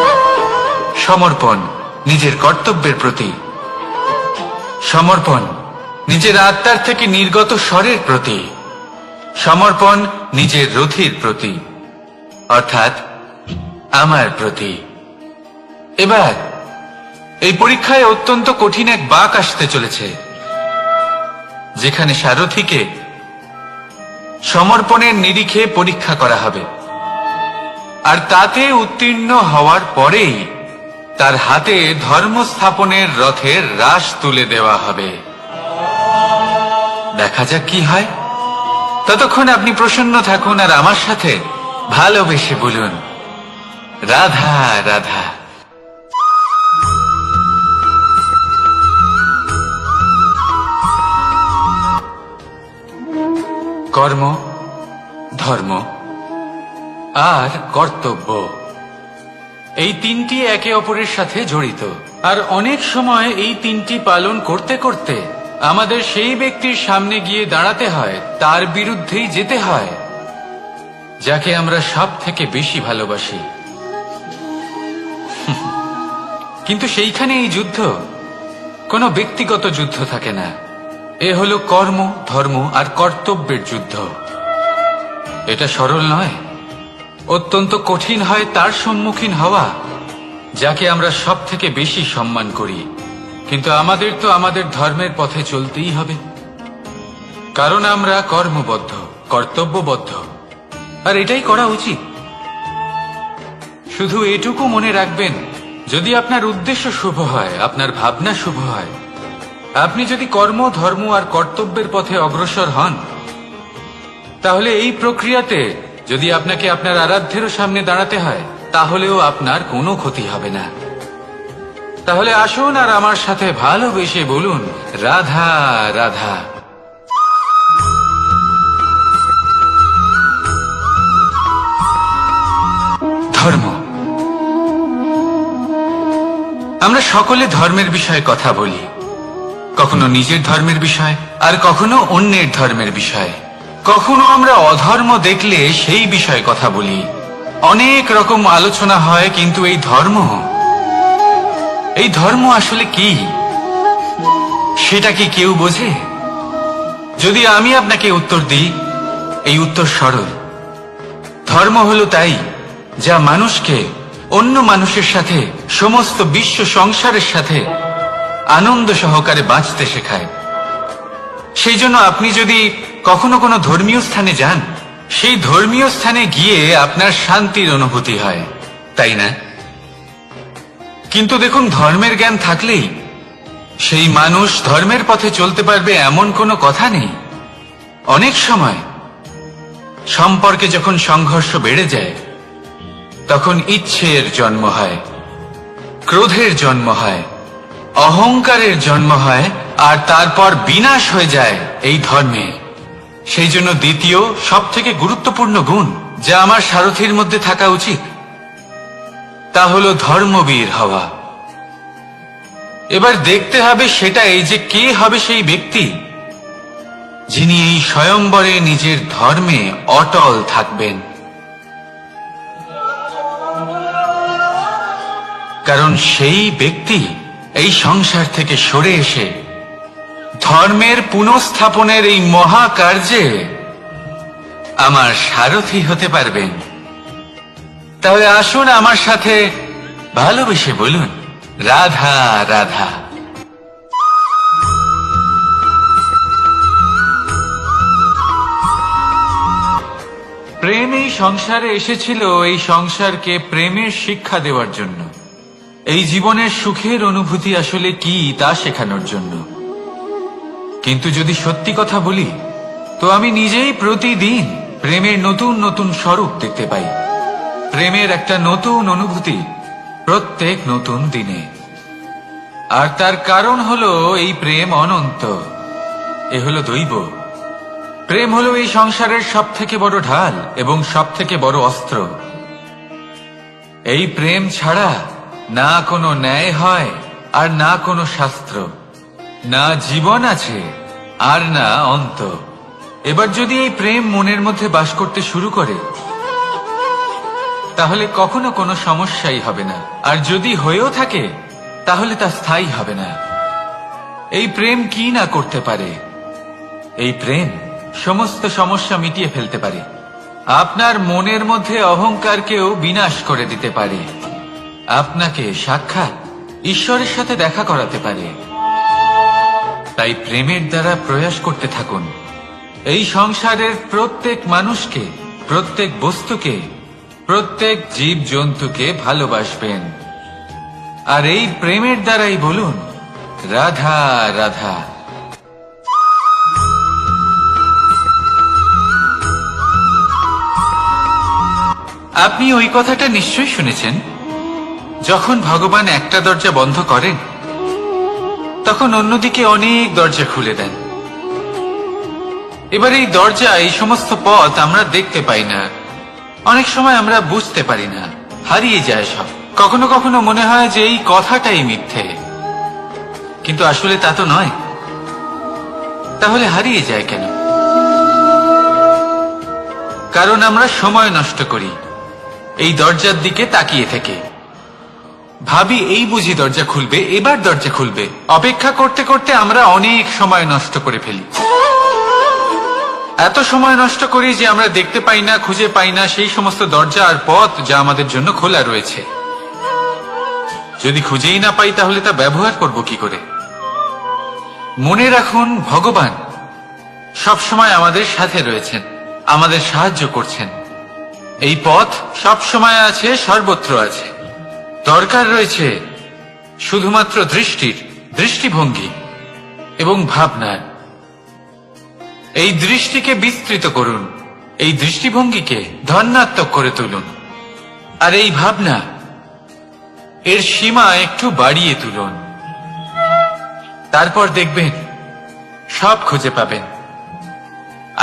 সমর্পণ নিজের কর্তব্যের প্রতি, সমর্পণ নিজের আত্মার থেকে নির্গত স্বরের প্রতি, সমর্পণ নিজের রথীর প্রতি, অর্থাৎ আমার প্রতি। এবার এই পরীক্ষায় অত্যন্ত কঠিন এক বাঁক আসতে চলেছে, যেখানে সারথীকে সমর্পণের নিরিখে পরীক্ষা করা হবে। আর তাতে উত্তীর্ণ হওয়ার পরেই তার হাতে ধর্ম স্থাপনের রথের রাশ তুলে দেওয়া হবে। দেখা যাক কি হয়। ততক্ষণ আপনি প্রসন্ন থাকুন আর আমার সাথে ভালোবেসে বলুন, রাধা রাধা। কর্ম, ধর্ম আর কর্তব্য, এই তিনটি একে অপরের সাথে জড়িত। আর অনেক সময় এই তিনটি পালন করতে করতে আমাদের সেই ব্যক্তির সামনে গিয়ে দাঁড়াতে হয়, তার বিরুদ্ধেই যেতে হয়, যাকে আমরা সব থেকে বেশি ভালোবাসি। কিন্তু সেইখানে এই যুদ্ধ কোনো ব্যক্তিগত যুদ্ধ থাকে না। এ হলো কর্ম, ধর্ম আর কর্তব্যের যুদ্ধ। এটা সরল নয়, অত্যন্ত কঠিন হয় তার সম্মুখীন হওয়া যাকে আমরা সব থেকে বেশি সম্মান করি। কিন্তু আমাদের তো আমাদের ধর্মের পথে চলতেই হবে, কারণ আমরা কর্মবদ্ধ, কর্তব্যবদ্ধ, আর এটাই করা উচিত। শুধু এটুকু মনে রাখবেন, যদি আপনার উদ্দেশ্য শুভ হয়, আপনার ভাবনা শুভ হয়, আপনি যদি কর্ম, ধর্ম আর কর্তব্যের পথে অগ্রসর হন, তাহলে এই প্রক্রিয়াতে যদি আপনাকে আপনার আরাধ্যেরও সামনে দাঁড়াতে হয়, তাহলেও আপনার কোনো ক্ষতি হবে না। তাহলে আসুন আর আমার সাথে ভালোবেসে বলুন, রাধা রাধা। ধর্ম। আমরা সকলে ধর্মের বিষয়ে কথা বলি, কখনো নিজের ধর্মের বিষয়, আর কখনো অন্যের ধর্মের বিষয়। কখনো আমরা অধর্ম দেখলে সেই বিষয়ে কথা বলি। অনেক রকম আলোচনা হয়, কিন্তু এই ধর্ম আসলে কি, সেটা কি কেউ বোঝে? যদি আমি আপনাকে উত্তর দিই, এই উত্তর সরল। ধর্ম হলো তাই যা মানুষকে অন্য মানুষের সাথে, সমস্ত বিশ্ব সংসারের সাথে আনন্দ সহকারে বাঁচতে শেখায়। সেই জন্য আপনি যদি কখনো কোনো ধর্মীয় স্থানে যান, সেই ধর্মীয় স্থানে গিয়ে আপনার শান্তির অনুভূতি হয়, তাই না? কিন্তু দেখুন, ধর্মের জ্ঞান থাকলেই সেই মানুষ ধর্মের পথে চলতে পারবে এমন কোনো কথা নেই। অনেক সময় সম্পর্কে যখন সংঘর্ষ বেড়ে যায়, তখন ইচ্ছের জন্ম হয়, ক্রোধের জন্ম হয়, অহংকারের জন্ম হয়, আর তারপর বিনাশ হয়ে যায় এই ধর্মে। সেই জন্য দ্বিতীয় সবথেকে গুরুত্বপূর্ণ গুণ যা আমার সারথীর মধ্যে থাকা উচিত, তা হলো ধর্মবীর হওয়া। এবার দেখতে হবে সেটা এই যে কে হবে সেই ব্যক্তি যিনি এই স্বয়ম্বরে নিজের ধর্মে অটল থাকবেন। কারণ সেই ব্যক্তি এই সংসার থেকে সরে এসে ধর্মের পুনঃস্থাপনের এই মহাকার্যে আমার সারথি হতে পারবেন। তাহলে আসুন আমার সাথে ভালোবেসে বলুন, রাধা রাধা। প্রেম এই সংসারে এসেছিল এই সংসারকে প্রেমের শিক্ষা দেওয়ার জন্য, এই জীবনের সুখের অনুভূতি আসলে কি তা শেখানোর জন্য। কিন্তু যদি সত্যি কথা বলি, তো আমি নিজেই প্রতিদিন প্রেমের নতুন নতুন স্বরূপ দেখতে পাই। প্রেমের একটা নতুন অনুভূতি প্রত্যেক নতুন দিনে। আর তার কারণ হলো এই প্রেম অনন্ত, এ হলো দৈব। প্রেম হলো এই সংসারের সব থেকে বড় ঢাল এবং সব থেকে বড় অস্ত্র। এই প্রেম ছাড়া না কোনো ন্যায় হয়, আর না কোনো শাস্ত্র, না জীবন আছে, আর না অন্ত। এবার যদি এই প্রেম মনের মধ্যে বাস করতে শুরু করে, তাহলে কখনো কোনো সমস্যাই হবে না। আর যদি হয়েও থাকে, তাহলে তা স্থায়ী হবে না। এই প্রেম কি না করতে পারে? এই প্রেম সমস্ত সমস্যা মিটিয়ে ফেলতে পারে। আপনার মনের মধ্যে অহংকারকেও বিনাশ করে দিতে পারে। আপনাকে সাক্ষাৎ ঈশ্বরের সাথে দেখা করাতে পারে। তাই প্রেমের দ্বারা প্রয়াস করতে থাকুন। এই সংসারের প্রত্যেক মানুষকে, প্রত্যেক বস্তুকে, প্রত্যেক জীব জন্তুকে ভালোবাসবেন। আর এই প্রেমের দ্বারাই বলুন, রাধা রাধা। আপনি ওই কথাটা নিশ্চয়ই শুনেছেন, যখন ভগবান একটা দরজা বন্ধ করেন, তখন অন্যদিকে অনেক দরজা খুলে দেন। এবার এই দরজা, এই সমস্ত পথ আমরা দেখতে পাই না। অনেক সময় আমরা বুঝতে পারি না, হারিয়ে যায় সব। কখনো কখনো মনে হয় যে এই কথাটাই মিথ্যে, কিন্তু আসলে তা তো নয়। তাহলে হারিয়ে যায় কেন? কারণ আমরা সময় নষ্ট করি এই দরজার দিকে তাকিয়ে থেকে। ভাবি এই বুঝি দরজা খুলবে, এবার দরজা খুলবে। অপেক্ষা করতে করতে আমরা অনেক সময় নষ্ট করে ফেলি। এত সময় নষ্ট করি যে আমরা দেখতে পাই না, খুঁজে পাই না সেই সমস্ত দরজা আর পথ যা আমাদের জন্য খোলা রয়েছে। যদি খুঁজেই না পাই, তাহলে তা ব্যবহার করব কি করে? মনে রাখুন, ভগবান সব সময় আমাদের সাথে রয়েছেন, আমাদের সাহায্য করছেন। এই পথ সব সময় আছে, সর্বত্র আছে। দরকার রয়েছে শুধুমাত্র দৃষ্টিভঙ্গি। এবং ভাবনার। এই দৃষ্টিকে বিস্তৃত করুন, এই দৃষ্টিভঙ্গিকে ধনাত্মক করে তুলুন, আর এই ভাবনা এর সীমা একটু বাড়িয়ে তুলুন। তারপর দেখবেন সব খুঁজে পাবেন।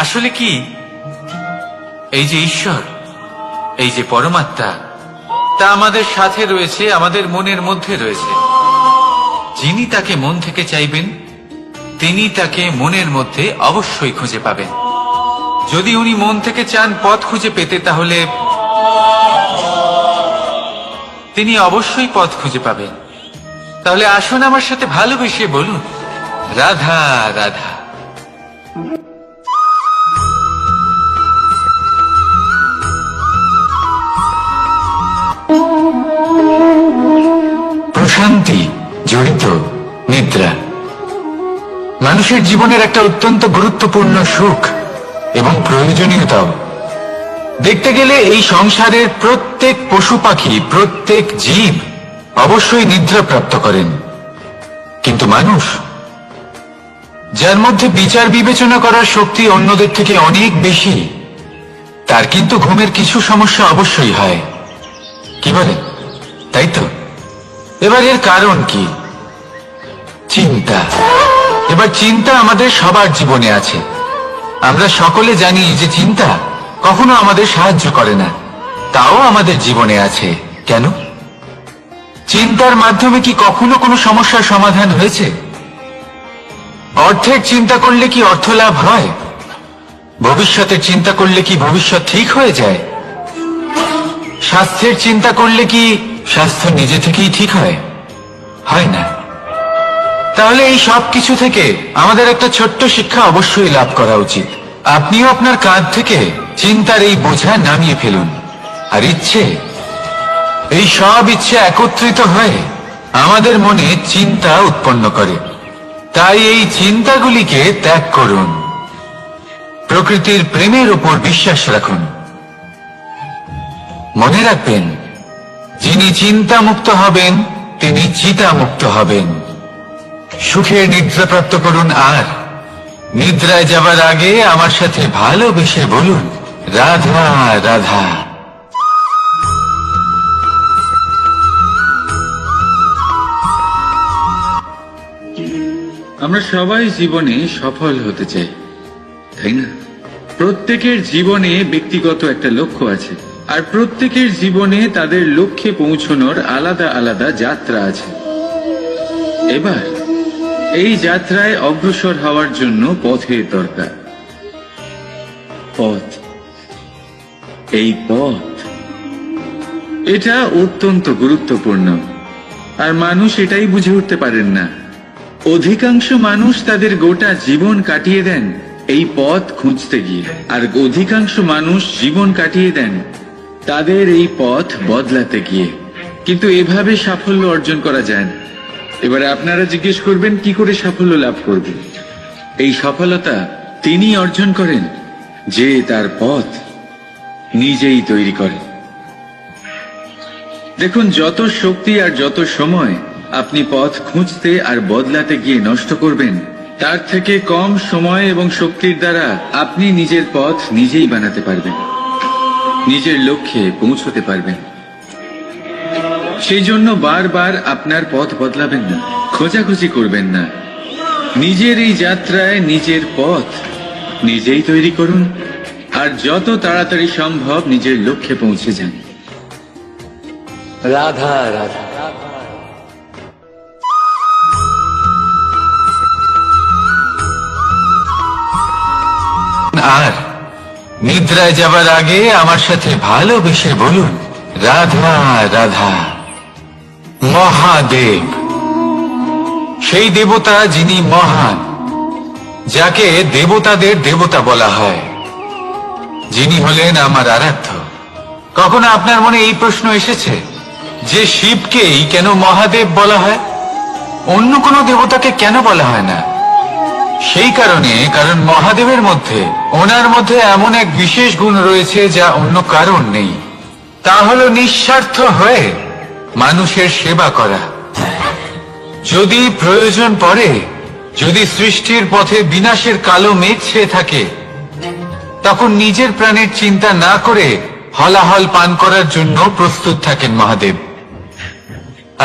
আসলে কি, এই যে ঈশ্বর, এই যে পরমাত্মা, তা আমাদের সাথে রয়েছে, আমাদের মনের মধ্যে রয়েছে। যিনি তাকে মন থেকে চাইবেন তিনি তাকে মনের মধ্যে অবশ্যই খুঁজে পাবেন। যদি উনি মন থেকে চান পথ খুঁজে পেতে, তাহলে তিনি অবশ্যই পথ খুঁজে পাবেন। তাহলে আসুন আমার সাথে ভালোবেসে বলুন, রাধা রাধা। প্রশান্তি জড়িত নিদ্রা মানুষের জীবনের একটা অত্যন্ত গুরুত্বপূর্ণ সুখ এবং প্রয়োজনীয়তাও। দেখতে গেলে এই সংসারের প্রত্যেক পশু পাখি, প্রত্যেক জীব অবশ্যই নিদ্রা প্রাপ্ত করেন, কিন্তু মানুষ, যার মধ্যে বিচার বিবেচনা করার শক্তি অন্যদের থেকে অনেক বেশি, তার কিন্তু ঘুমের কিছু সমস্যা অবশ্যই হয়। কি বলেন, তাই তো? এবার এর কারণ কি? চিন্তা। এবার চিন্তা আমাদের সবার জীবনে আছে। আমরা সকলে জানি যে চিন্তা কখনো আমাদের সাহায্য করে না, তাও আমাদের জীবনে আছে। কেন? চিন্তার মাধ্যমে কি কখনো কোনো সমস্যার সমাধান হয়েছে? অর্থের চিন্তা করলে কি অর্থ লাভ হয়? ভবিষ্যতের চিন্তা করলে কি ভবিষ্যৎ ঠিক হয়ে যায়? স্বাস্থ্যের চিন্তা করলে কি স্বাস্থ্য নিজে থেকেই ঠিক হয়? হয় না। তাহলে এই সব কিছু থেকে আমাদের একটা ছোট্ট শিক্ষা অবশ্যই লাভ করা উচিত। আপনিও আপনার কাঁধ থেকে চিন্তার এই বোঝা নামিয়ে ফেলুন, আর ইচ্ছে, এই সব ইচ্ছে একত্রিত হয়ে আমাদের মনে চিন্তা উৎপন্ন করে। তাই এই চিন্তাগুলিকে ত্যাগ করুন, প্রকৃতির প্রেমের উপর বিশ্বাস রাখুন। মনে রাখবেন, যিনি চিন্তা মুক্ত হবেন তিনি চিতা মুক্ত হবেন। সুখের নিদ্রা প্রাপ্ত করুন, আর নিদ্রায় যাবার আগে আমার সাথে ভালোবেসে বলুন, রাধা রাধা। আমরা সবাই জীবনে সফল হতে চাই, তাই না? প্রত্যেকের জীবনে ব্যক্তিগত একটা লক্ষ্য আছে, আর প্রত্যেকের জীবনে তাদের লক্ষ্যে পৌঁছানোর আলাদা আলাদা যাত্রা আছে। এবার এই যাত্রায় অগ্রসর হওয়ার জন্য পথের দরকার। পথ, এই পথ, এটা অত্যন্ত গুরুত্বপূর্ণ, আর মানুষ এটাই বুঝে উঠতে পারেন না। অধিকাংশ মানুষ তাদের গোটা জীবন কাটিয়ে দেন এই পথ খুঁজতে গিয়ে, আর অধিকাংশ মানুষ জীবন কাটিয়ে দেন তাদের এই পথ বদলাতে গিয়ে। কিন্তু এভাবে সাফল্য অর্জন করা যায় না। এবারে আপনারা জিজ্ঞেস করবেন, কি করে সাফল্য লাভ করবেন? এই সফলতা তিনি অর্জন করেন যে তার পথ নিজেই তৈরি করেন। দেখুন, যত শক্তি আর যত সময় আপনি পথ খুঁজতে আর বদলাতে গিয়ে নষ্ট করবেন, তার থেকে কম সময় এবং শক্তির দ্বারা আপনি নিজের পথ নিজেই বানাতে পারবেন, নিজের লক্ষ্যে পৌঁছতে পারবেন। সেই জন্য বারবার আপনার পথ বদলাবেন না, খোঁজাখুঁজি করবেন না। নিজের এই যাত্রায় নিজের পথ নিজেই তৈরি করুন, আর যত তাড়াতাড়ি সম্ভব নিজের লক্ষ্যে পৌঁছে যান। রাধা রাধা। আর নিদ্রায় যাবার আগে আমার সাথে ভালোবেসে বলুন, রাধা রাধা। মহাদেব, সেই দেবতা যিনি মহান, যাকে দেবতাদের দেবতা বলা হয়, যিনি হলেন আমার আরাধ্য। কখনো আপনার মনে এই প্রশ্ন এসেছে যে শিবকেই কেন মহাদেব বলা হয়, অন্য কোনো দেবতাকে কেন বলা হয় না? সেই কারণ মহাদেবের মধ্যে, ওনার মধ্যে এমন এক বিশেষ গুণ রয়েছে যা অন্য কারণ নেই। তা হলো নিঃস্বার্থ হয়ে মানুষের সেবা করা। যদি প্রয়োজন পড়ে যদি সৃষ্টির পথে বিনাশের কালো মেঘ ছেয়ে থাকে, তখন নিজের প্রাণের চিন্তা না করে হলাহল পান করার জন্য প্রস্তুত থাকেন মহাদেব।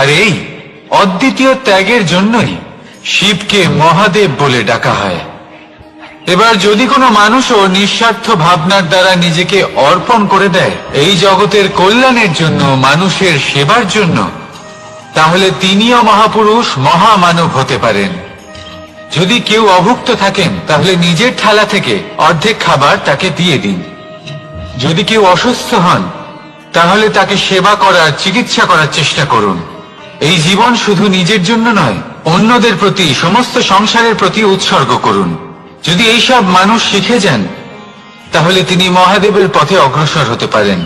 আর এই অদ্বিতীয় ত্যাগের জন্যই শিবকে মহাদেব বলে ডাকা হয়। এবার যদি কোনো মানুষও নিঃস্বার্থ ভাবনার দ্বারা নিজেকে অর্পণ করে দেয় এই জগতের কল্যাণের জন্য, মানুষের সেবার জন্য, তাহলে তিনিও মহাপুরুষ, মহামানব হতে পারেন। যদি কেউ অভুক্ত থাকেন, তাহলে নিজের থালা থেকে অর্ধেক খাবার তাকে দিয়ে দিন। যদি কেউ অসুস্থ হন, তাহলে তাকে সেবা করার, চিকিৎসা করার চেষ্টা করুন। এই জীবন শুধু নিজের জন্য নয়, অন্যদের প্রতি, সমস্ত সংসারের প্রতি উৎসর্গ করুন। যদি এইসব মানুষ শিখে যান, তাহলে তিনি মহাদেবের পথে অগ্রসর হতে পারেন।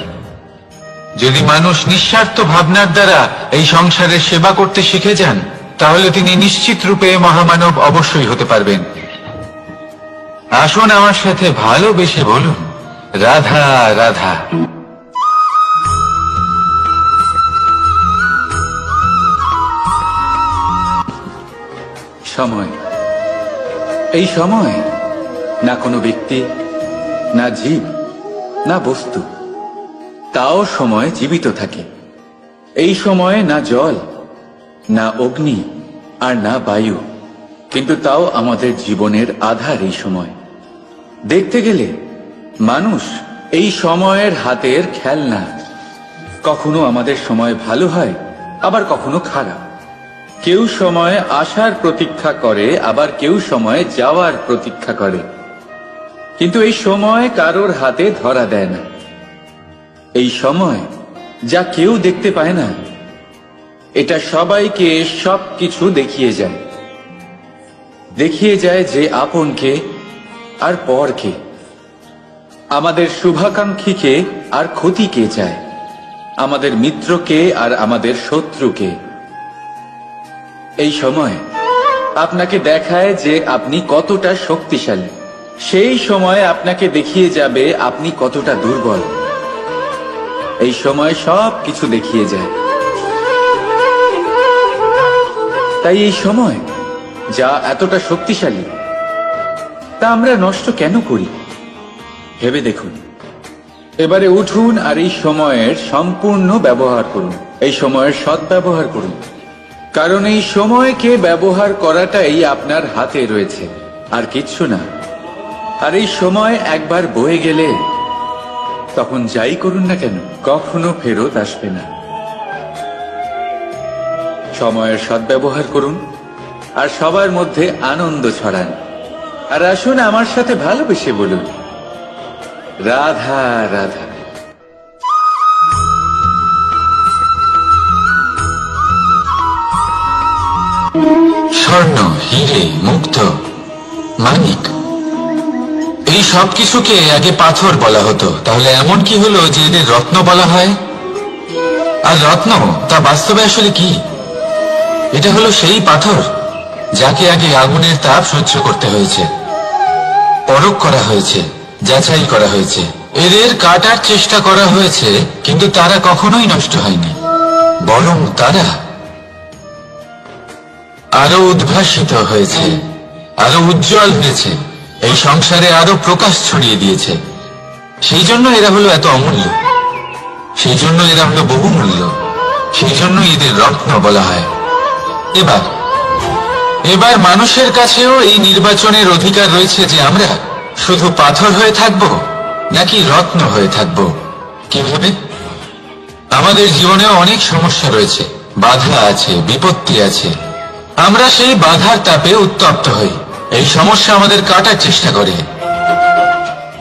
যদি মানুষ নিঃস্বার্থ ভাবনার দ্বারা এই সংসারের সেবা করতে শিখে যান, তাহলে তিনি নিশ্চিত রূপে মহামানব অবশ্যই হতে পারবেন। আসুন আমার সাথে ভালোবেসে বলুন, রাধা রাধা। সময়, এই সময় না কোনো ব্যক্তি, না জীব, না বস্তু, তাও সময় জীবিত থাকে। এই সময়ে না জল, না অগ্নি, আর না বায়ু, কিন্তু তাও আমাদের জীবনের আধার। এই সময় দেখতে গেলে মানুষ এই সময়ের হাতের খেলনা। কখনো আমাদের সময় ভালো হয়, আবার কখনো খারাপ। কেউ সময় আসার প্রতীক্ষা করে, আবার কেউ সময় যাওয়ার প্রতীক্ষা করে, কিন্তু এই সময় কারোর হাতে ধরা দেয় না। এই সময় যা কেউ দেখতে পায় না, এটা সবাইকে সবকিছু দেখিয়ে যায়। দেখিয়ে যায় যে আপনকে আর পরকে, আমাদের শুভাকাঙ্ক্ষীকে আর ক্ষতিকে চায়, আমাদের মিত্রকে আর আমাদের শত্রুকে। এই সময় আপনাকে দেখায় যে আপনি কতটা শক্তিশালী, সেই সময় আপনাকে দেখিয়ে যাবে আপনি কতটা দুর্বল। এই সময় সব কিছু দেখিয়ে যায়। তাই এই সময় যা এতটা শক্তিশালী, তা আমরা নষ্ট কেন করি? ভেবে দেখুন। এবারে উঠুন আর এই সময়ের সম্পূর্ণ ব্যবহার করুন, এই সময়ের সদ্ব্যবহার করুন। কারণ এই সময়কে ব্যবহার করাটাই আপনার হাতে রয়েছে, আর কিচ্ছু না। আর এই সময় একবার বয়ে গেলে, তখন যাই করুন না কেন, কখনো ফেরত আসবে না। সময়ের সদ্ব্যবহার করুন আর সবার মধ্যে আনন্দ ছড়ান। আর আসুন আমার সাথে ভালোবেসে বলুন, রাধা রাধা। স্বর্ণ, হিরে, মুক্ত, মানিক, এই সব কিছুকে আগে পাথর বলা হতো। তাহলে এমন কি হলো যে এদের রত্ন বলা হয়? আর রত্ন তা বাস্তবে আসলে কি? এটা হলো সেই পাথর যাকে আগে আগুনের তাপ সহ্য করতে হয়েছে, পরখ করা হয়েছে, যাচাই করা হয়েছে, এদের কাটার চেষ্টা করা হয়েছে, কিন্তু তারা কখনোই নষ্ট হয়নি, বরং তারা আরো উদ্ভাসিত হয়েছে, আরো উজ্জ্বল হয়েছে, এই সংসারে আরো প্রকাশ ছড়িয়ে দিয়েছে। সেই জন্য এরা হলো এত অমূল্য, সেই জন্য এরা হলো বহুমূল্য, সেই জন্য এদের রত্ন বলা হয়। এবার মানুষের কাছেও এই নির্বাচনের অধিকার রয়েছে যে আমরা শুধু পাথর হয়ে থাকব নাকি রত্ন হয়ে থাকব। কিভাবে? আমাদের জীবনেও অনেক সমস্যা রয়েছে, বাধা আছে, বিপত্তি আছে। আমরা সেই বাধার তাপে উত্তপ্ত হই, এই সমস্যা আমাদের কাটার চেষ্টা করে।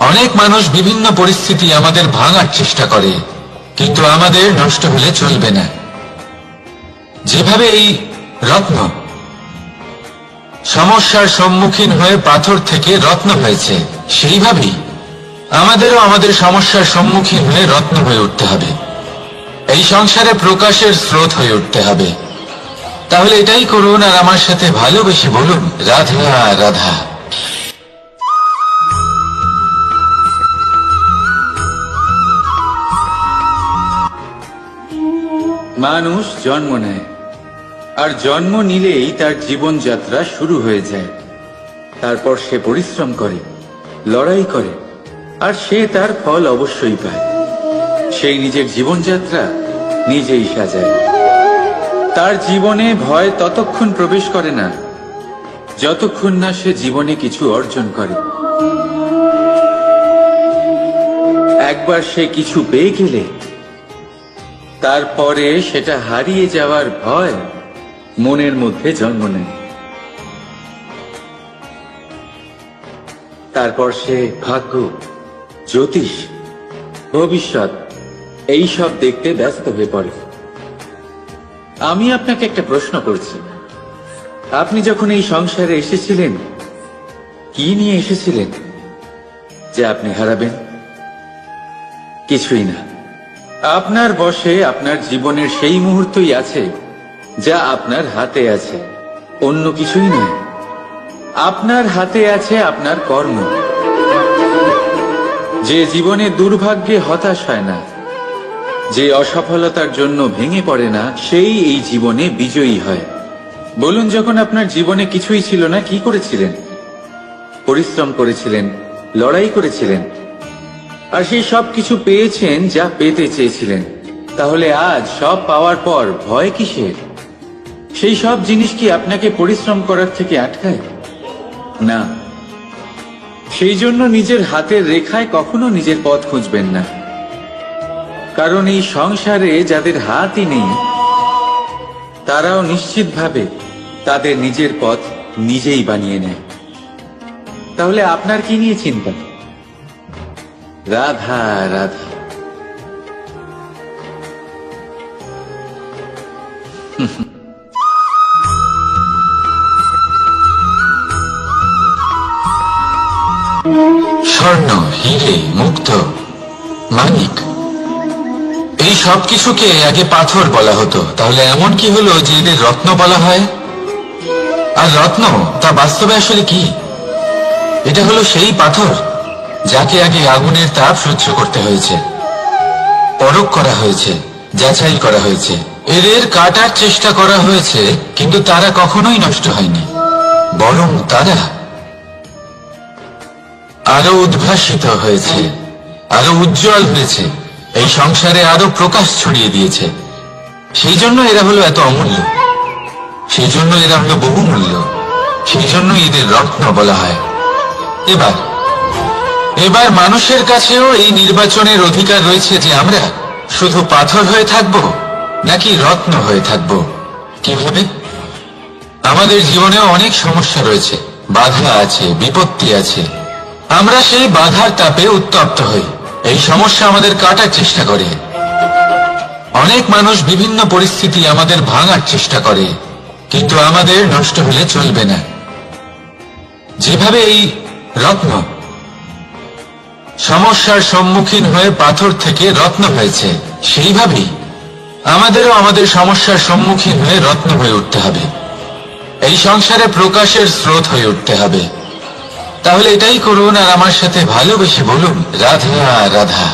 অনেক মানুষ বিভিন্ন পরিস্থিতি আমাদের ভাঙার চেষ্টা করে, কিন্তু আমাদের নষ্ট হলে চলবে না। যেভাবে এই রত্ন সমস্যার সম্মুখীন হয়ে পাথর থেকে রত্ন হয়েছে, সেইভাবেই আমাদেরও আমাদের সমস্যার সম্মুখীন হয়ে রত্ন হয়ে উঠতে হবে, এই সংসারে প্রকাশের স্রোত হয়ে উঠতে হবে। তাহলে এটাই করুন আর আমার সাথে ভালোবেসে বলুন, রাধা রাধা। মানুষ জন্ম নেয় আর জন্ম নিলেই তার জীবনযাত্রা শুরু হয়ে যায়। তারপর সে পরিশ্রম করে, লড়াই করে, আর সে তার ফল অবশ্যই পায়। সেই নিজের জীবনযাত্রা নিজেই সাজায়। তার জীবনে ভয় ততক্ষণ প্রবেশ করে না যতক্ষণ না সে জীবনে কিছু অর্জন করে। একবার সে কিছু পেয়ে গেলে তারপরে সেটা হারিয়ে যাওয়ার ভয় মনের মধ্যে জন্ম নেয়। তারপর সে ভাগ্য, জ্যোতিষ, ভবিষ্যৎ এই সব দেখতে ব্যস্ত হয়ে পড়ে। আমি আপনাকে একটা প্রশ্ন করছি, আপনি যখন এই সংসারে এসেছিলেন কি নিয়ে এসেছিলেন যে আপনি হারাবেন? কিছুই না। আপনার বশে আপনার জীবনের সেই মুহূর্তই আছে যা আপনার হাতে আছে, অন্য কিছুই নয়। আপনার হাতে আছে আপনার কর্ম। যে জীবনে দুর্ভাগ্যে হতাশ হয় না, যে অসফলতার জন্য ভেঙে পড়ে না, সেই এই জীবনে বিজয়ী হয়। বলুন, যখন আপনার জীবনে কিছুই ছিল না, কি করেছিলেন? পরিশ্রম করেছিলেন, লড়াই করেছিলেন, আর সেই সব কিছু পেয়েছেন যা পেতে চেয়েছিলেন। তাহলে আজ সব পাওয়ার পর ভয় কিসের? সেই সব জিনিস কি আপনাকে পরিশ্রম করার থেকে আটকায়? না। সেই জন্য নিজের হাতের রেখায় কখনো নিজের পথ খুঁজবেন না, কারণ এই সংসারে যাদের হাতই নেই তারাও নিশ্চিতভাবে তাদের নিজের পথ নিজেই বানিয়ে নেয়। তাহলে আপনার কি নিয়ে চিন্তা? রাধা রাধা। স্বর্ণ, হিরে, মুক্ত, মানিক, এই সব কিছুকে আগে পাথর বলা হতো। তাহলে এমন কি হলো যে এদের রত্ন বলা হয়? আর রত্ন তা বাস্তবে আসলে কি? এটা হলো সেই পাথর যাকে আগে আগুনের তাপ সহ্য করতে হয়েছে, পরখ করা হয়েছে, যাচাই করা হয়েছে, এদের কাটার চেষ্টা করা হয়েছে, কিন্তু তারা কখনোই নষ্ট হয়নি, বরং তারা আরো উদ্ভাসিত হয়েছে, আরো উজ্জ্বল হয়েছে, এই সংসারে আরো প্রকাশ ছড়িয়ে দিয়েছে। সেই জন্য এরা হলো এত অমূল্য, সেই জন্য এরা হলো বহুমূল্য, সেই জন্য এদের রত্ন বলা হয়। এবার মানুষের কাছেও এই নির্বাচনের অধিকার রয়েছে যে আমরা শুধু পাথর হয়ে থাকব নাকি রত্ন হয়ে থাকব। কিভাবে? আমাদের জীবনেও অনেক সমস্যা রয়েছে, বাধা আছে, বিপত্তি আছে। আমরা সেই বাধার তাপে উত্তপ্ত হই, এই সমস্যা আমাদের কাটার চেষ্টা করে। অনেক মানুষ বিভিন্ন পরিস্থিতি আমাদের ভাঙার চেষ্টা করে, কিন্তু আমাদের নষ্ট হলে চলবে না। যেভাবে এই রত্ন সমস্যার সম্মুখীন হয়ে পাথর থেকে রত্ন হয়েছে, সেইভাবেই আমাদেরও আমাদের সমস্যার সম্মুখীন হয়ে রত্ন হয়ে উঠতে হবে, এই সংসারে প্রকাশের স্রোত হয়ে উঠতে হবে। তাহলে এটাই করুন আর আমার সাথে ভালোবেসে বলুন, রাধা রাধা।